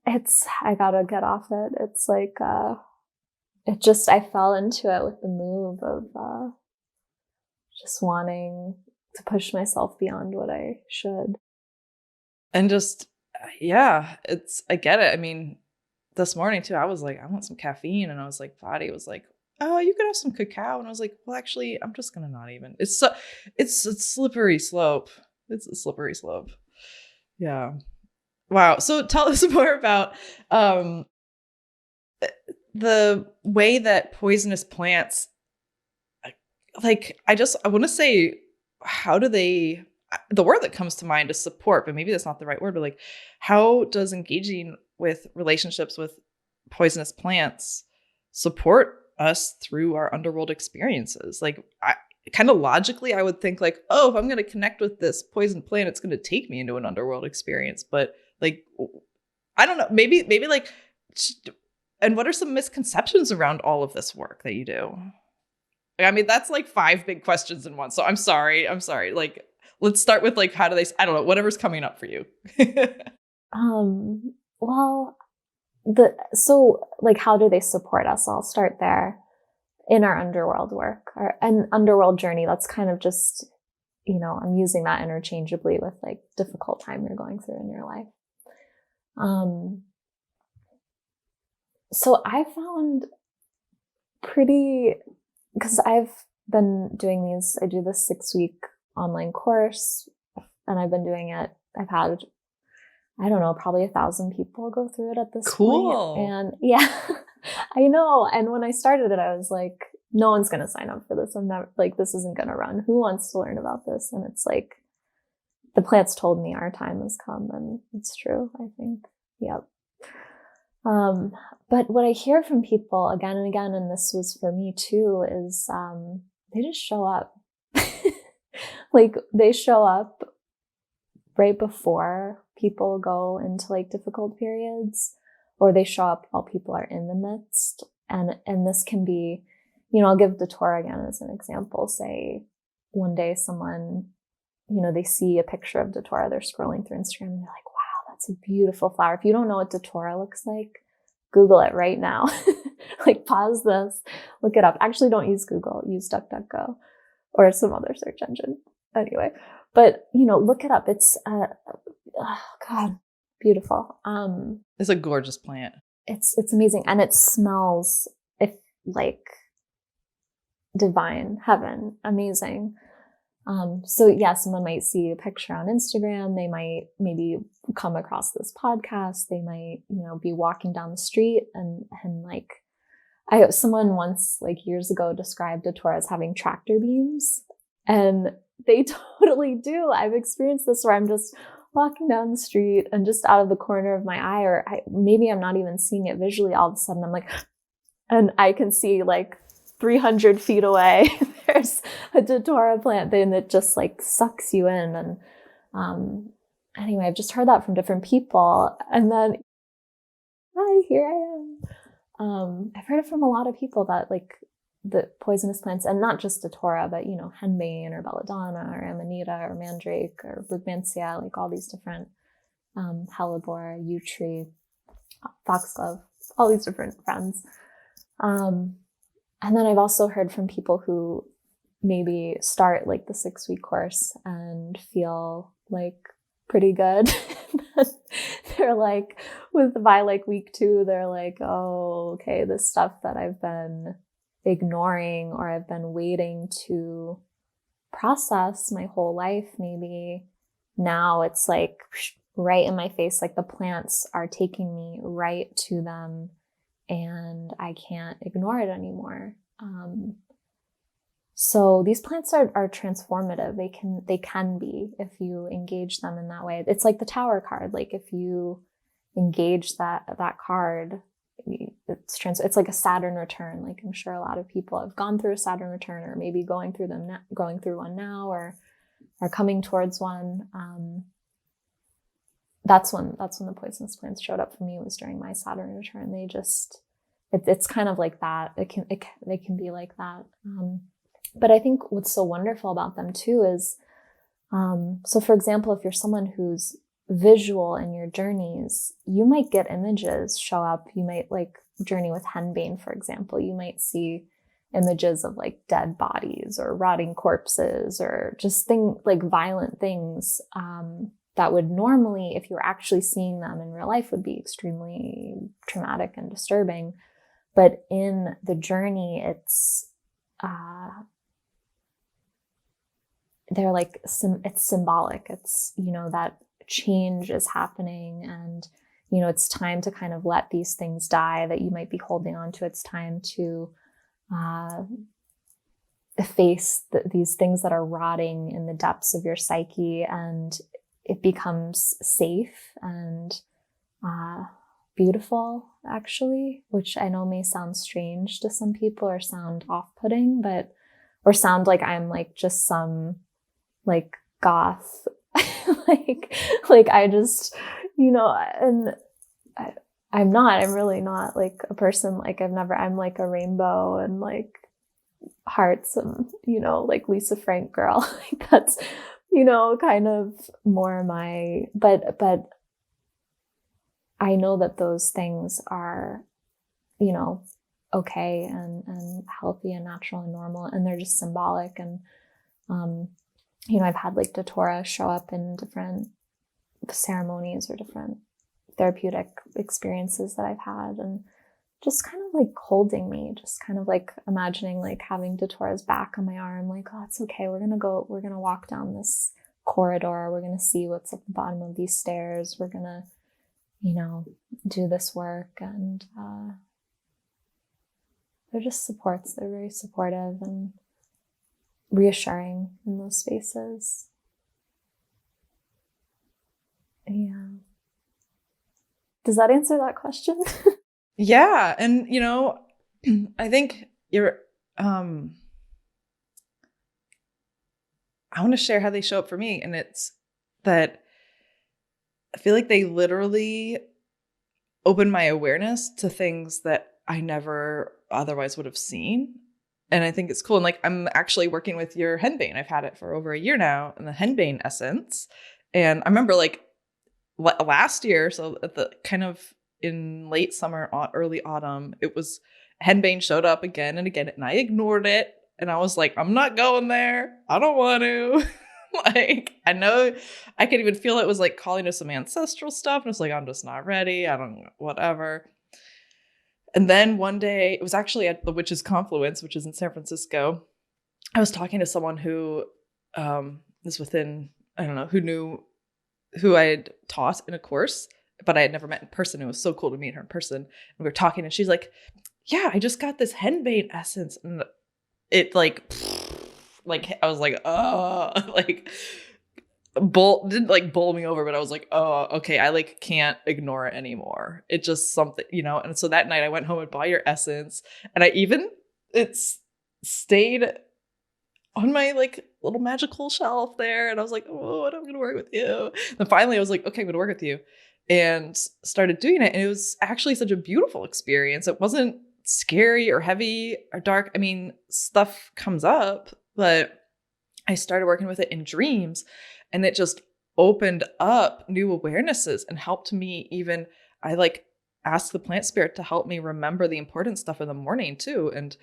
I gotta get off it. It's like, I fell into it with the move of, just wanting to push myself beyond what I should. And just, yeah, I get it. I mean, this morning too, I was like, I want some caffeine. And I was like, body was like, oh, you could have some cacao. And I was like, well, actually, I'm just going to not even. It's a slippery slope. It's a slippery slope. Yeah. Wow. So tell us more about the way that poisonous plants, like, I want to say, how do they, the word that comes to mind is support, but maybe that's not the right word, but like, how does engaging with relationships with poisonous plants support us through our underworld experiences? Like, kind of logically, I would think like, oh, if I'm going to connect with this poison plant, it's going to take me into an underworld experience. But like, I don't know, maybe like, and what are some misconceptions around all of this work that you do? I mean, that's like 5 big questions in one. So I'm sorry. Like, let's start with like, how do they, I don't know, whatever's coming up for you. Well, so like, how do they support us? I'll start there. In our underworld work and underworld journey, that's kind of just, I'm using that interchangeably with like difficult time you're going through in your life. So I found because I've been doing I do this 6-week online course and I've been doing it. I've had, I don't know, probably 1,000 people go through it at this Cool. point. And yeah, I know. And when I started it, I was like, no one's going to sign up for this. I'm not like, this isn't going to run. Who wants to learn about this? And it's like, the plants told me our time has come, and it's true, I think. Yep. But what I hear from people again and again, and this was for me too, is they just show up. Like, they show up right before people go into like difficult periods, or they show up while people are in the midst. And this can be, I'll give Datura again as an example. Say one day someone, they see a picture of Datura, they're scrolling through Instagram and they're like, wow, that's a beautiful flower. If you don't know what Datura looks like, Google it right now. Like, pause this, look it up. Actually, don't use Google, use DuckDuckGo or some other search engine. Anyway, but, look it up. It's, oh God, beautiful. It's a gorgeous plant. It's amazing. And it smells like divine, heaven, amazing. So yeah, someone might see a picture on Instagram. They might maybe come across this podcast. They might, be walking down the street and like, someone once, like years ago, described Datura as having tractor beams, and they totally do. I've experienced this where I'm just walking down the street and just out of the corner of my eye, or maybe I'm not even seeing it visually, all of a sudden I'm like, and I can see like 300 feet away, there's a Datura plant, and it just like sucks you in. And anyway, I've just heard that from different people. And then, hi, here I am. I've heard it from a lot of people that like the poisonous plants, and not just Datura, but henbane or belladonna or amanita or mandrake or brugmansia, like all these different hellebore, yew tree, foxglove, all these different friends. And then I've also heard from people who maybe start like the 6-week course and feel like pretty good. They're like, by like week 2, they're like, oh, okay, this stuff that I've been ignoring or I've been waiting to process my whole life, maybe now it's like right in my face, like the plants are taking me right to them and I can't ignore it anymore. So these plants are transformative. They can be, if you engage them in that way. It's like the Tower card. Like if you engage that card, it's like a Saturn return. Like I'm sure a lot of people have gone through a Saturn return, or maybe going through one now, or are coming towards one. That's when the poisonous plants showed up for me, was during my Saturn return. They just, it's kind of like that. They can be like that. But I think what's so wonderful about them too is, so for example, if you're someone who's visual in your journeys, you might get images show up. You might like journey with henbane, for example. You might see images of like dead bodies or rotting corpses, or just like violent things, that would normally, if you were actually seeing them in real life, would be extremely traumatic and disturbing. But in the journey, it's they're like, it's symbolic. It's, that change is happening, and, it's time to kind of let these things die that you might be holding on to. It's time to face these things that are rotting in the depths of your psyche, and it becomes safe and beautiful, actually, which I know may sound strange to some people or sound off-putting, or sound like I'm like just some like goth, like I just, and I'm not, I'm really not like a person, like I'm like a rainbow and like hearts and, like Lisa Frank girl. Like that's, kind of more my, but I know that those things are, okay and healthy and natural and normal, and they're just symbolic. And, I've had like Datura show up in different ceremonies or different therapeutic experiences that I've had, and just kind of like holding me, just kind of like imagining like having Datura's back on my arm, like, oh, it's okay. We're going to walk down this corridor. We're going to see what's at the bottom of these stairs. We're going to, do this work. And they're just supports. They're very supportive and reassuring in those spaces. Yeah. Does that answer that question? Yeah. And, I think I want to share how they show up for me. And it's that I feel like they literally open my awareness to things that I never otherwise would have seen. And I think it's cool. And like, I'm actually working with your henbane. I've had it for over a year now, and the henbane essence. And I remember like last year, so at the kind of in late summer, early autumn, it was henbane showed up again and again, and I ignored it. And I was like, I'm not going there. I don't want to. Like, I know I could even feel it was like calling to some ancestral stuff. And it's like, I'm just not ready. I don't, whatever. And then one day, it was actually at the Witches Confluence, which is in San Francisco. I was talking to someone who is within, I don't know, who I had taught in a course, but I had never met in person. It was so cool to meet her in person. And we were talking, and she's like, yeah, I just got this henbane essence. And it like I was like, oh, like didn't like bowl me over, but I was like, oh, okay, I like can't ignore it anymore. It's just something, And so that night I went home and bought your essence, and it's stayed on my like little magical shelf there, and I was like, oh, I'm gonna work with you. And finally I was like, okay, I'm gonna work with you, and started doing it, and it was actually such a beautiful experience. It wasn't scary or heavy or dark. I mean, stuff comes up, but I started working with it in dreams, and it just opened up new awarenesses and helped me even, I like asked the plant spirit to help me remember the important stuff in the morning too. And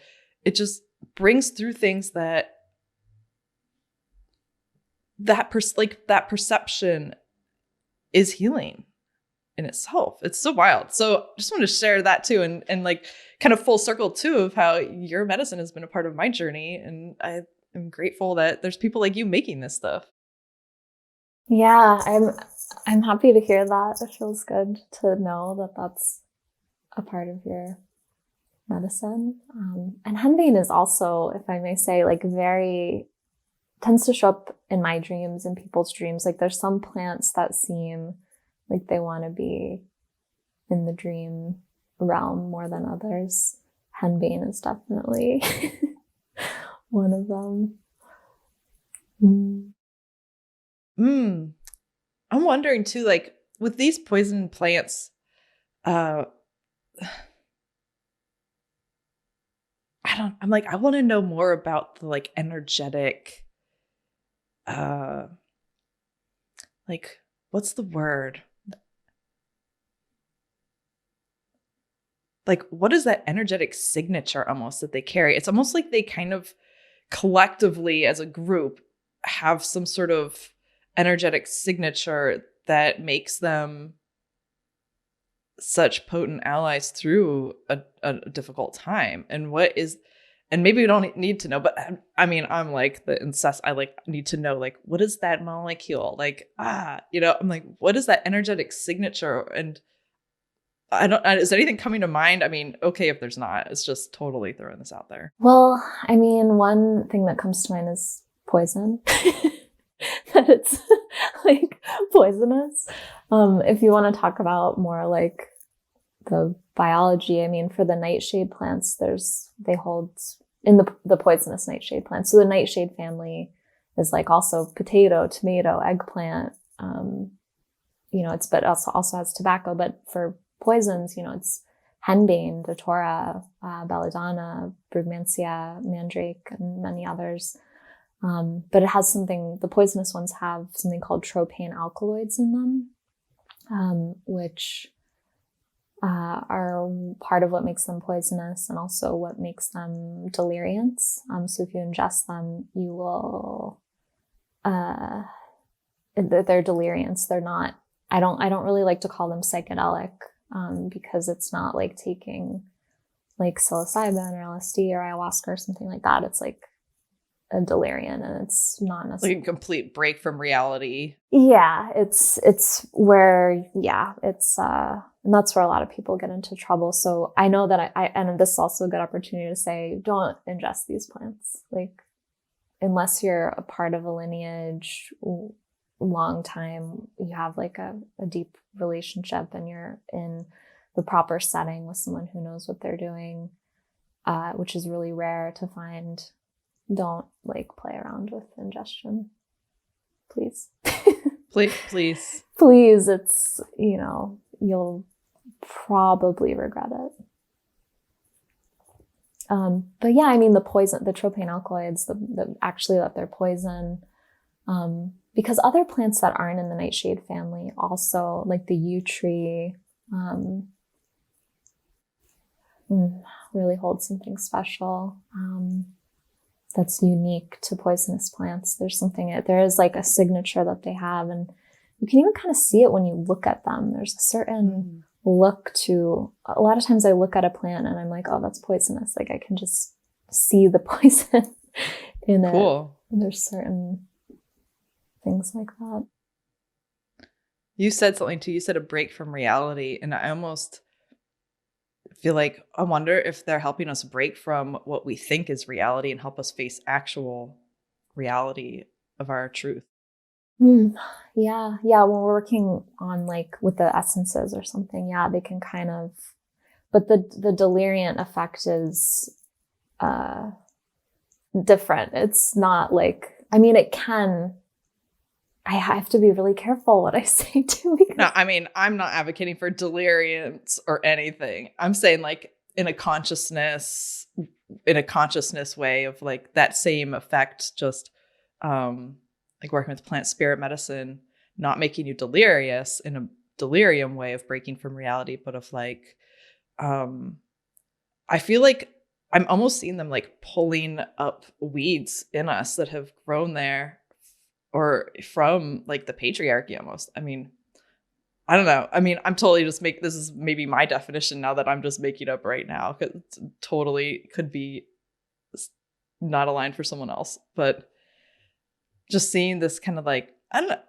it just brings through things that perception is healing in itself. It's so wild. So just want to share that too. And like kind of full circle too of how your medicine has been a part of my journey. And I am grateful that there's people like you making this stuff. Yeah, I'm happy to hear that. It feels good to know that that's a part of your medicine. And henbane is also, if I may say, like tends to show up in my dreams and people's dreams. Like there's some plants that seem like they want to be in the dream realm more than others. Henbane is definitely one of them. I'm wondering too, like with these poison plants, I want to know more about the like energetic, like what's the word? Like, what is that energetic signature almost that they carry? It's almost like they kind of collectively as a group have some sort of energetic signature that makes them such potent allies through a difficult time. And maybe we don't need to know, but I mean, I'm like the incest. I like need to know, like, what is that molecule? Like, I'm like, what is that energetic signature? And is anything coming to mind? I mean, okay, if there's not, it's just totally throwing this out there. Well, I mean, one thing that comes to mind is poison. That it's like poisonous. If you want to talk about more like the biology, I mean, for the nightshade plants, they hold in the poisonous nightshade plants. So the nightshade family is like also potato, tomato, eggplant. But also has tobacco. But for poisons, it's henbane, datura, belladonna, brugmansia, mandrake, and many others. But it has the poisonous ones have something called tropane alkaloids in them, which are part of what makes them poisonous and also what makes them deliriants. So if you ingest them, you will, they're deliriants. They're not, I don't really like to call them psychedelic, because it's not like taking like psilocybin or LSD or ayahuasca or something like that. It's like a delirium, and it's not necessarily like a complete break from reality. Yeah, it's where, it's and that's where a lot of people get into trouble. So I know that and this is also a good opportunity to say, don't ingest these plants. Like, unless you're a part of a lineage, long time, you have like a deep relationship and you're in the proper setting with someone who knows what they're doing, which is really rare to find. Don't like play around with ingestion, please. Please. Please, it's, you'll probably regret it. But yeah, I mean, the tropane alkaloids, actually that they're poison, because other plants that aren't in the nightshade family also, like the yew tree, really holds something special. That's unique to poisonous plants. There is like a signature that they have, and you can even kind of see it when you look at them. There's a certain look to, a lot of times I look at a plant and I'm like, oh, that's poisonous. Like I can just see the poison in it. Cool. And there's certain things like that. You said something too. You said a break from reality. And I almost feel like, I wonder if they're helping us break from what we think is reality and help us face actual reality of our truth. Yeah. When we're working on like with the essences or something, they can kind of, but the deliriant effect is different. It's not like, I mean, it can, I have to be really careful what I say too. No, I mean, I'm not advocating for deliriums or anything. I'm saying like in a consciousness way of like that same effect, just like working with plant spirit medicine, not making you delirious in a delirium way of breaking from reality, but of like, I feel like I'm almost seeing them like pulling up weeds in us that have grown there or from like the patriarchy almost. I mean, I don't know. I mean, I'm totally this is maybe my definition now that I'm just making up right now, because it totally could be not aligned for someone else. But just seeing this kind of like, I don't know.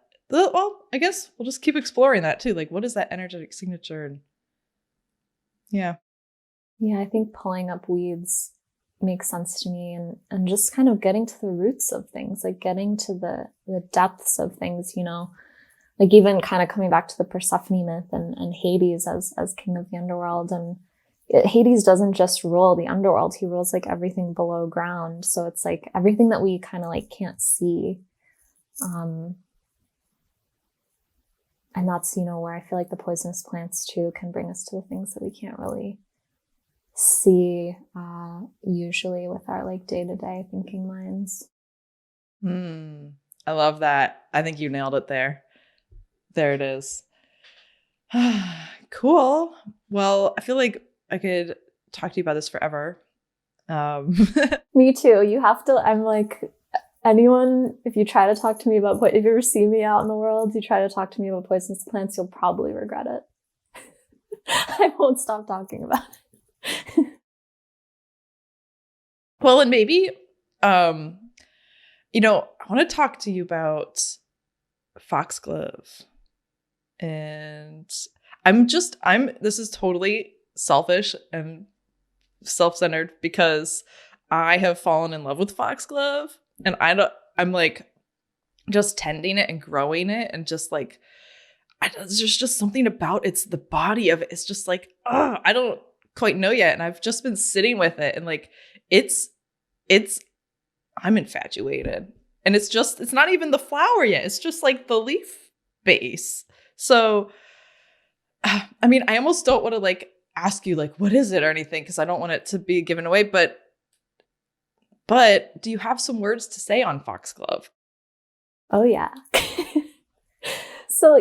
Well, I guess we'll just keep exploring that too. Like, what is that energetic signature? And yeah, I think pulling up weeds makes sense to me, and just kind of getting to the roots of things, like getting to the depths of things, like even kind of coming back to the Persephone myth and Hades as king of the underworld, and Hades doesn't just rule the underworld, he rules like everything below ground. So it's like everything that we kind of like can't see. And that's, you know, where I feel like the poisonous plants too can bring us to the things that we can't really see usually with our like day-to-day thinking minds. I love that. I think you nailed it there. There it is. Cool. Well, I feel like I could talk to you about this forever. Me too. You have to, I'm like, anyone, if you try to talk to me about, if you ever see me out in the world, you try to talk to me about poisonous plants, you'll probably regret it. I won't stop talking about it. Well, and maybe, you know, I want to talk to you about Foxglove. And this is totally selfish and self-centered because I have fallen in love with Foxglove, and I'm like just tending it and growing it, and just like, there's just something about the body of it. It's just like, I don't quite know yet. And I've just been sitting with it, and like, I'm infatuated, and it's not even the flower yet. It's just like the leaf base. So, I mean, I almost don't want to like ask you like, what is it or anything, because I don't want it to be given away. But do you have some words to say on Foxglove? Oh yeah. So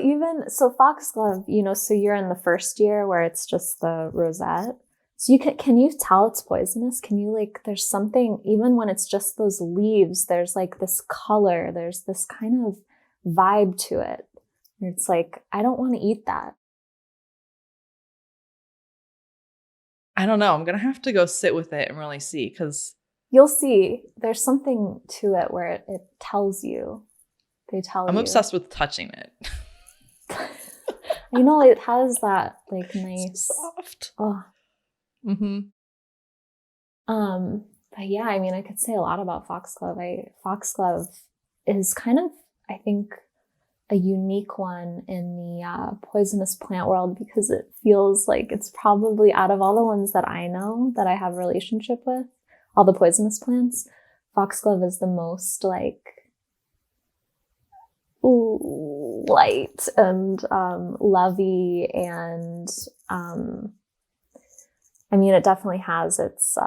Foxglove, you know, so you're in the first year where it's just the rosette. So can you tell it's poisonous? Can you like, there's something, even when it's just those leaves, there's like this color, there's this kind of vibe to it. It's like, I don't want to eat that. I don't know. I'm going to have to go sit with it and really see, because you'll see there's something to it where it tells you. I'm obsessed with touching it. You know, it has that like nice, so soft. Oh. Mm-hmm. But yeah, I mean, I could say a lot about Foxglove. Foxglove is kind of, I think, a unique one in the poisonous plant world, because it feels like it's probably, out of all the ones that I know that I have a relationship with, all the poisonous plants, Foxglove is the most like light and lovey, and I mean, it definitely has its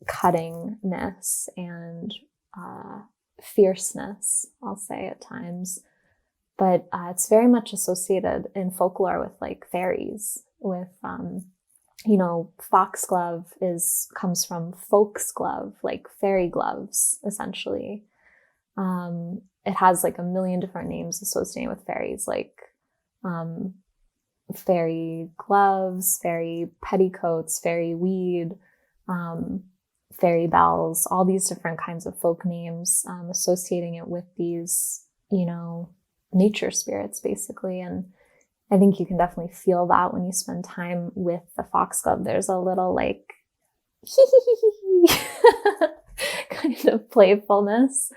cuttingness and fierceness, I'll say at times. But it's very much associated in folklore with like fairies, with, you know, Foxglove comes from folk's glove, like fairy gloves, essentially. It has like a million different names associated with fairies, like fairy gloves, fairy petticoats, fairy weed, fairy bells, all these different kinds of folk names, associating it with these, you know, nature spirits, basically. And I think you can definitely feel that when you spend time with the Foxglove. There's a little like kind of playfulness.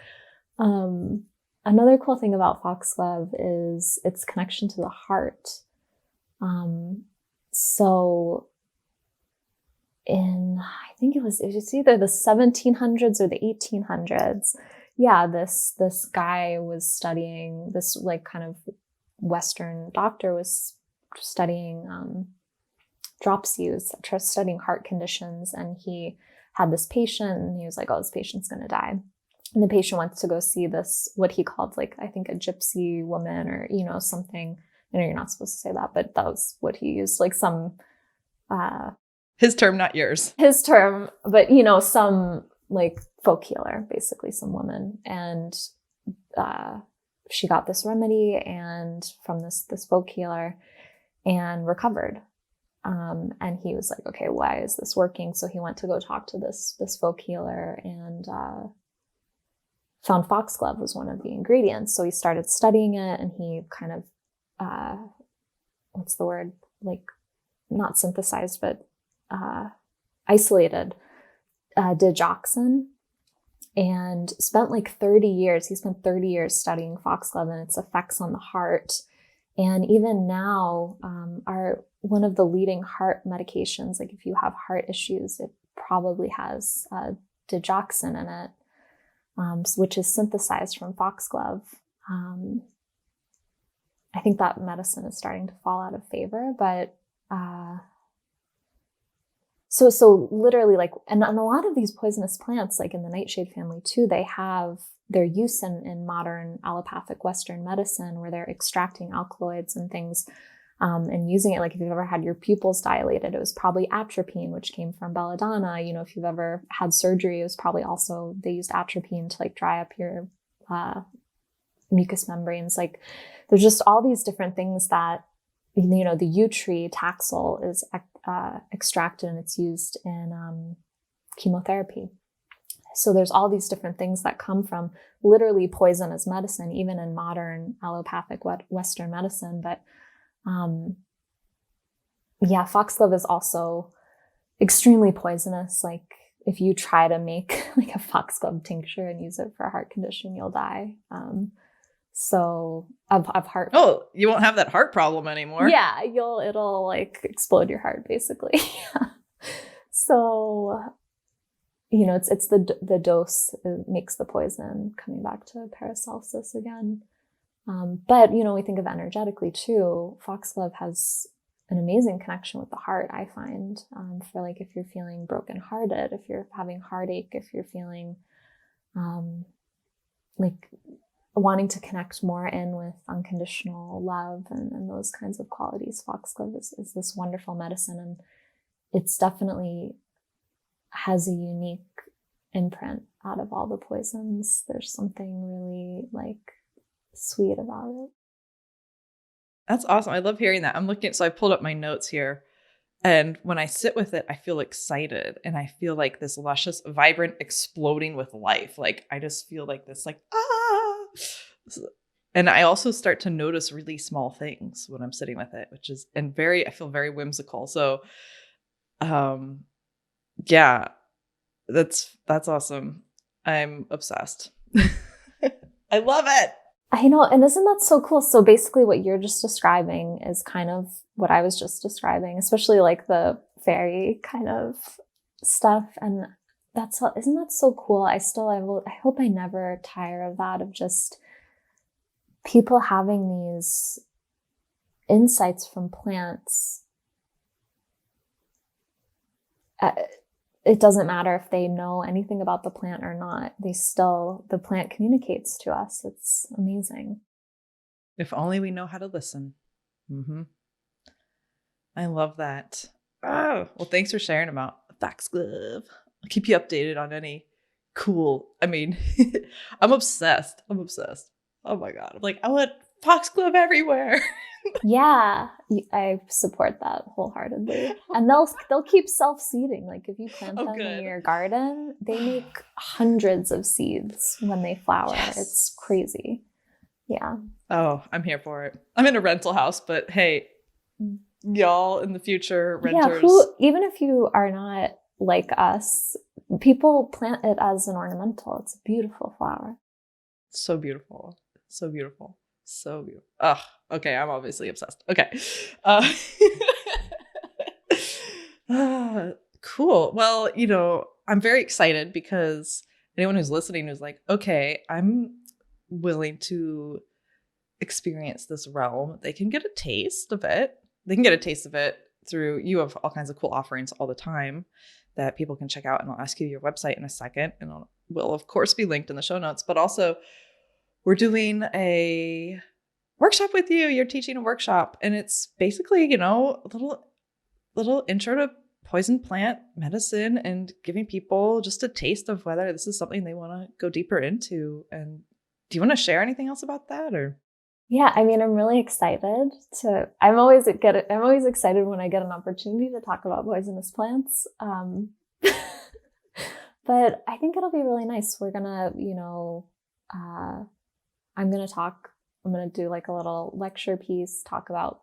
Another cool thing about Foxglove is its connection to the heart. So I think it was either the 1700s or the 1800s. Yeah, this guy was studying, this like kind of Western doctor was studying dropsies, studying heart conditions, and he had this patient, and he was like, oh, this patient's going to die. And the patient went to go see this, what he called like, I think a gypsy woman, or, you know, something. I know you're not supposed to say that, but that was what he used, like some... his term, not yours. His term, but, you know, some like folk healer, basically some woman. And she got this remedy and from this folk healer and recovered. And he was like, okay, why is this working? So he went to go talk to this folk healer, and found Foxglove was one of the ingredients. So he started studying it, and he kind of, what's the word? Like, not synthesized, but isolated digoxin, and spent like 30 years. He spent 30 years studying Foxglove and its effects on the heart. And even now, are one of the leading heart medications. Like if you have heart issues, it probably has digoxin in it, which is synthesized from foxglove. I think that medicine is starting to fall out of favor, but so literally, like, and a lot of these poisonous plants, like in the nightshade family too, they have their use in modern allopathic Western medicine, where they're extracting alkaloids and things and using it. Like if you've ever had your pupils dilated, it was probably atropine, which came from belladonna. You know, if you've ever had surgery, it was probably also, they used atropine to like dry up your mucous membranes. Like there's just all these different things that, you know, the yew tree taxol is extracted and it's used in chemotherapy. So there's all these different things that come from literally poison as medicine, even in modern allopathic Western medicine. But yeah, foxglove is also extremely poisonous. Like if you try to make like a foxglove tincture and use it for a heart condition, you'll die. So of heart. Oh, you won't have that heart problem anymore. Yeah, it'll like explode your heart basically. So, you know, it's the dose that makes the poison, coming back to Paracelsus again. But, you know, we think of energetically too. Foxglove has an amazing connection with the heart, I find, for like if you're feeling brokenhearted, if you're having heartache, if you're feeling like wanting to connect more in with unconditional love and those kinds of qualities. Foxglove is this wonderful medicine, and it's definitely has a unique imprint out of all the poisons. There's something really like sweet about it. That's awesome. I love hearing that. I'm looking, so I pulled up my notes here. And when I sit with it, I feel excited and I feel like this luscious, vibrant, exploding with life. Like I just feel like this, like, and I also start to notice really small things when I'm sitting with it, which is, and I feel very whimsical. So, yeah, that's awesome. I'm obsessed. I love it. I know. And isn't that so cool? So basically what you're just describing is kind of what I was just describing, especially like the fairy kind of stuff. And isn't that so cool? I hope I never tire of that, of just people having these insights from plants. It doesn't matter if they know anything about the plant or not. The plant communicates to us. It's amazing. If only we know how to listen. Mm-hmm. I love that. Oh, well, thanks for sharing about Foxglove. I'll keep you updated on any cool, I mean, I'm obsessed. Oh my God. I'm like, I want Foxglove everywhere. Yeah, I support that wholeheartedly. And they'll keep self-seeding. Like if you plant them in your garden, they make hundreds of seeds when they flower. Yes. It's crazy. Yeah. Oh, I'm here for it. I'm in a rental house, but hey, y'all in the future, renters. Yeah, even if you are not like us, people plant it as an ornamental. It's a beautiful flower. So beautiful. So beautiful. So beautiful. Ugh. Okay, I'm obviously obsessed. Okay. Cool. Well, you know, I'm very excited because anyone who's listening who's like, okay, I'm willing to experience this realm. They can get a taste of it. Through, you have all kinds of cool offerings all the time that people can check out. And I'll ask you your website in a second. And it will, of course, be linked in the show notes. But also, we're doing a workshop with you. You're teaching a workshop, and it's basically, you know, a little intro to poison plant medicine and giving people just a taste of whether this is something they want to go deeper into. And do you want to share anything else about that, or? Yeah, I mean, I'm really excited I'm always excited when I get an opportunity to talk about poisonous plants. But I think it'll be really nice. We're gonna, you know, I'm going to do like a little lecture piece, talk about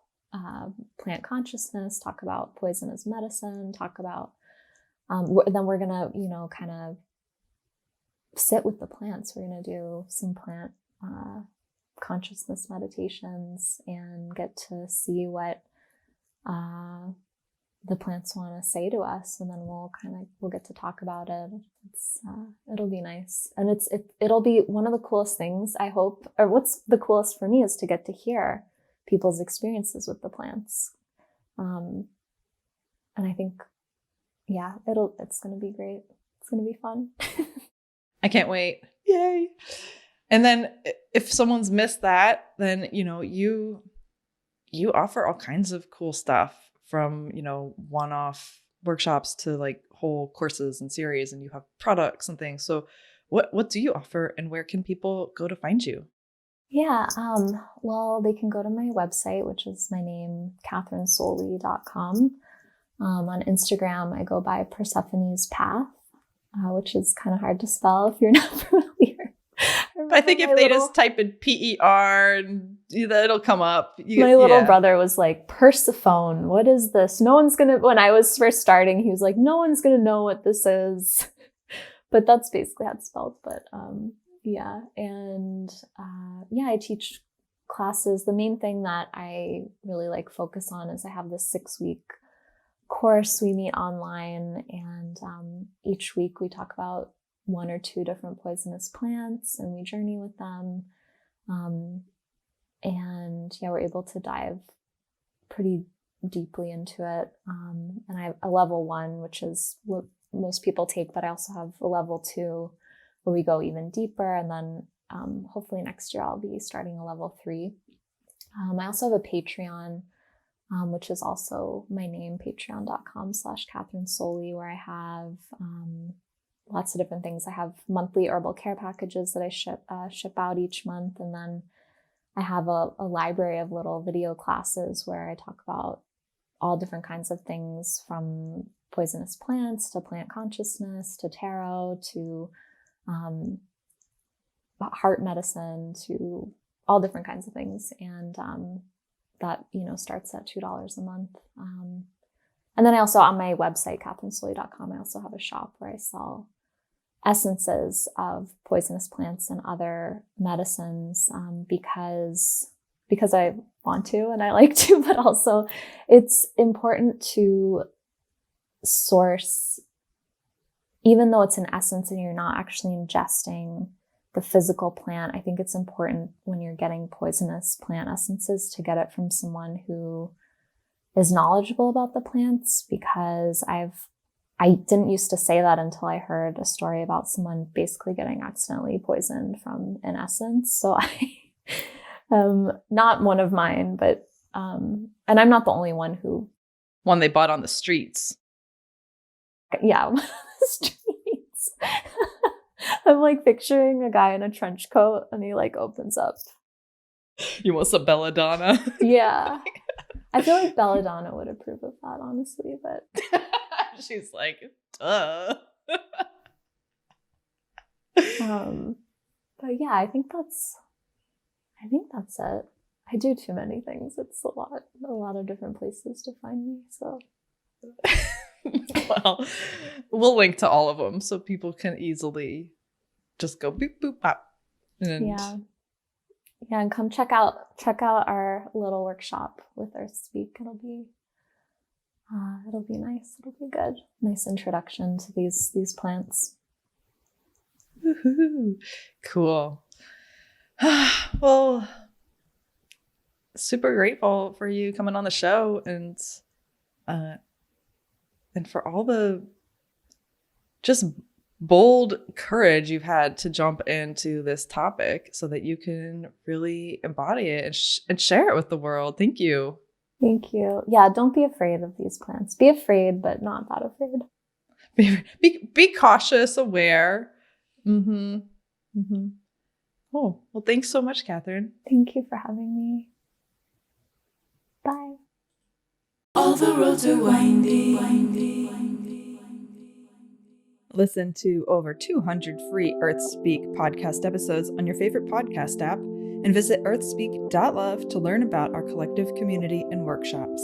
plant consciousness, talk about poison as medicine, talk about, then we're going to, you know, kind of sit with the plants. We're going to do some plant consciousness meditations and get to see what the plants want to say to us, and then we'll get to talk about it. It'll be nice, and it'll be one of the coolest things, I hope, or what's the coolest for me is to get to hear people's experiences with the plants. And I think, yeah, it's going to be great. It's going to be fun. I can't wait. Yay. And then if someone's missed that, then, you offer all kinds of cool stuff from, one-off workshops to like whole courses and series, and you have products and things. So what do you offer, and where can people go to find you? Yeah. Well, they can go to my website, which is my name, KathrynSolie.com. On Instagram, I go by Persephone's Path, which is kind of hard to spell if you're not familiar. I think if they just type in PER, and it'll come up. My little brother was like, Persephone, what is this? When I was first starting, he was like, no one's going to know what this is. But that's basically how it's spelled. But yeah. And I teach classes. The main thing that I really focus on is I have this 6-week course. We meet online, and each week we talk about 1 or 2 different poisonous plants, and we journey with them. We're able to dive pretty deeply into it. And I have a level 1, which is what most people take, but I also have a level 2 where we go even deeper. And then hopefully next year I'll be starting a level 3. I also have a Patreon, which is also my name, patreon.com/Kathryn Solie, where I have lots of different things. I have monthly herbal care packages that I ship out each month. And then I have a library of little video classes where I talk about all different kinds of things, from poisonous plants to plant consciousness to tarot to heart medicine to all different kinds of things. And that, starts at $2 a month. And then I also, on my website, KathrynSolie.com, I also have a shop where I sell essences of poisonous plants and other medicines, because I want to and I like to, but also it's important to source, even though it's an essence and you're not actually ingesting the physical plant. I think it's important when you're getting poisonous plant essences to get it from someone who is knowledgeable about the plants, because I didn't used to say that until I heard a story about someone basically getting accidentally poisoned from an essence. So not one of mine, but, and I'm not the only one one they bought on the streets. Yeah, on the streets. I'm picturing a guy in a trench coat, and he opens up. You want some belladonna? Yeah. I feel like belladonna would approve of that, honestly, but she's like, duh. But yeah, I think that's it. I do too many things. It's a lot of different places to find me. So, well, we'll link to all of them so people can easily just go boop boop pop. Yeah, and come check out our little workshop with Earthspeak. It'll be nice. It'll be good. Nice introduction to these plants. Woohoo. Cool. Well, super grateful for you coming on the show, and for all the just bold courage you've had to jump into this topic so that you can really embody it and share it with the world. Thank you. Thank you. Yeah, don't be afraid of these plants. Be afraid, but not that afraid. Be cautious, aware. Mm-hmm. Mm-hmm. Oh, well, thanks so much, Kathryn. Thank you for having me. Bye. All the roads are windy. Listen to over 200 free Earthspeak podcast episodes on your favorite podcast app, and visit earthspeak.love to learn about our collective community and workshops.